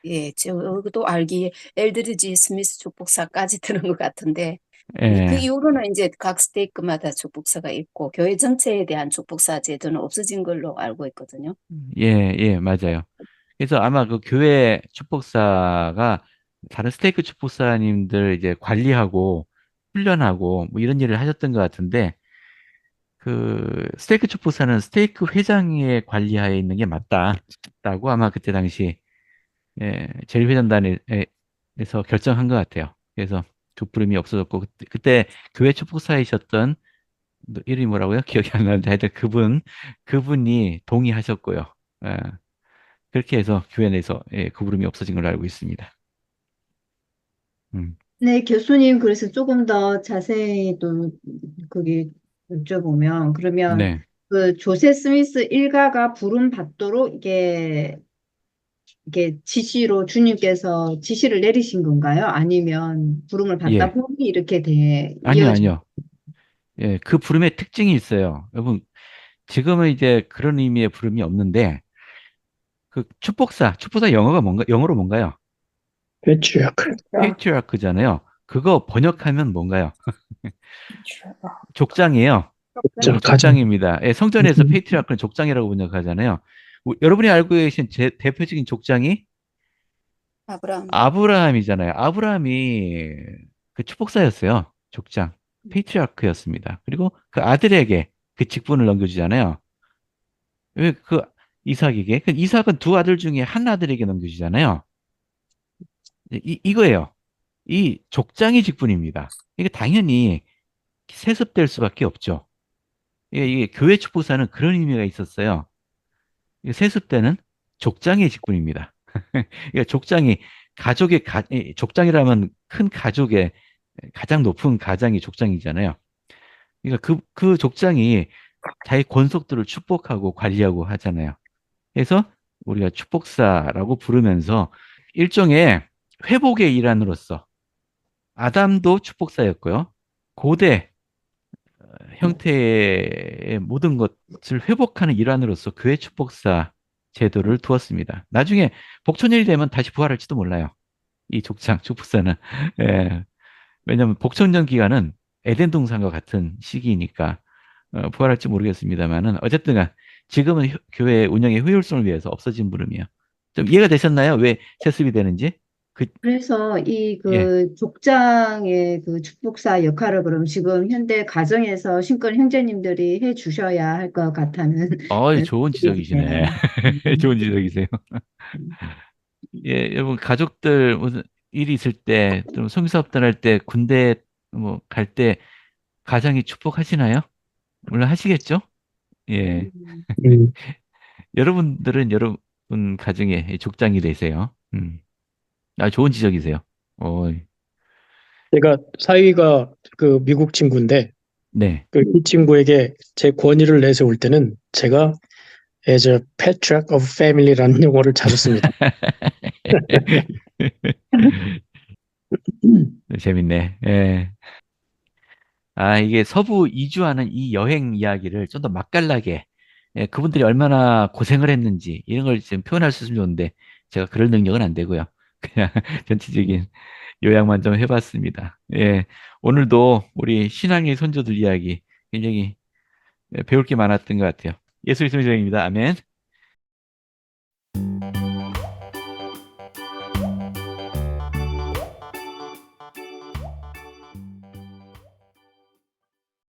예, 저도 알기에 엘드리지 스미스 축복사까지 들은 것 같은데, 그 예, 이후로는 이제 각 스테이크마다 축복사가 있고, 교회 전체에 대한 축복사 제도는 없어진 걸로 알고 있거든요. 예, 맞아요. 그래서 아마 그 교회 축복사가 다른 스테이크 축복사님들 이제 관리하고 훈련하고 뭐 이런 일을 하셨던 것 같은데, 그 스테이크 축복사는 스테이크 회장의 관리하에 있는 게 맞다라고 아마 그때 당시 제일회장단에서 결정한 것 같아요. 그래서 그 부름이 없어졌고 그때 교회 축복사이셨던 이름이 뭐라고요? 기억이 안 나는데 하여튼 그분이 동의하셨고요. 예, 그렇게 해서 교회 내에서 그 부름이 없어진 걸로 알고 있습니다. 음, 네, 교수님, 그래서 조금 더 자세히 또 거기 여쭤보면, 그러면 네, 그 조세 스미스 일가가 부름 받도록 이게 지시로 주님께서 지시를 내리신 건가요? 아니면 부름을 받다 예, 보니 이렇게 아니요, 이어진? 아니요. 예, 그 부름의 특징이 있어요. 여러분, 지금은 이제 그런 의미의 부름이 없는데 그 축복사 영어가 뭔가 영어로 뭔가요? patriarch. 페이트리아크잖아요. 그거 번역하면 뭔가요? 그렇죠. 족장이에요. 자, 여러분 가정. 족장입니다. 예, 성전에서 페이트리아크는 족장이라고 번역하잖아요. 여러분이 알고 계신 대표적인 족장이 아브라함. 아브라함이잖아요. 아브라함이 그 축복사였어요. 족장. 페이트리아크였습니다. 그리고 그 아들에게 그 직분을 넘겨주잖아요. 왜 그 이삭에게? 그 이삭은 두 아들 중에 한 아들에게 넘겨주잖아요. 이거예요. 이 족장의 직분입니다. 이게 당연히 세습될 수밖에 없죠. 이게 교회 축복사는 그런 의미가 있었어요. 이게 세습되는 족장의 직분입니다. 그러니까 족장이 족장이라면 큰 가족의 가장 높은 가장이 족장이잖아요. 그러니까 그 족장이 자기 권속들을 축복하고 관리하고 하잖아요. 그래서 우리가 축복사라고 부르면서 일종의 회복의 일환으로서 아담도 축복사였고요. 고대 형태의 모든 것을 회복하는 일환으로서 교회 축복사 제도를 두었습니다. 나중에 복천일이 되면 다시 부활할지도 몰라요. 이 족장 축복사는. 예, 왜냐하면 복천년 기간은 에덴 동산과 같은 시기이니까 부활할지 모르겠습니다만은 어쨌든 지금은 교회 운영의 효율성을 위해서 없어진 부름이에요. 좀 이해가 되셨나요? 왜 세습이 되는지? 그, 그래서 이 예. 그 족장의 그 축복사 역할을 그럼 지금 현대 가정에서 신권 형제님들이 해 주셔야 할 것 같다는 좋은 생각이 지적이시네. 드네요. 좋은 지적이세요. 예, 여러분, 가족들 무슨 일이 있을 때, 또 성사업단 할 때, 군대 뭐 갈 때, 가장이 축복하시나요? 물론 하시겠죠? 예. 음. 음, 여러분들은 여러분 가정의 족장이 되세요. 좋은 지적이세요. 어, 제가 사위가 그 미국 친구인데 네. 그 이 친구에게 제 권위를 내세울 때는 제가 as a patriarch of family라는 용어를 자주 씁니다. 재밌네. 예. 이게 서부 이주하는 이 여행 이야기를 좀 더 맛깔나게, 그분들이 얼마나 고생을 했는지, 이런 걸 지금 표현할 수 있으면 좋은데, 제가 그럴 능력은 안 되고요. 그냥 전체적인 요약만 좀 해봤습니다. 예. 오늘도 우리 신앙의 선조들 이야기 굉장히 배울 게 많았던 것 같아요. 예수 그리스도의 이름입니다. 아멘.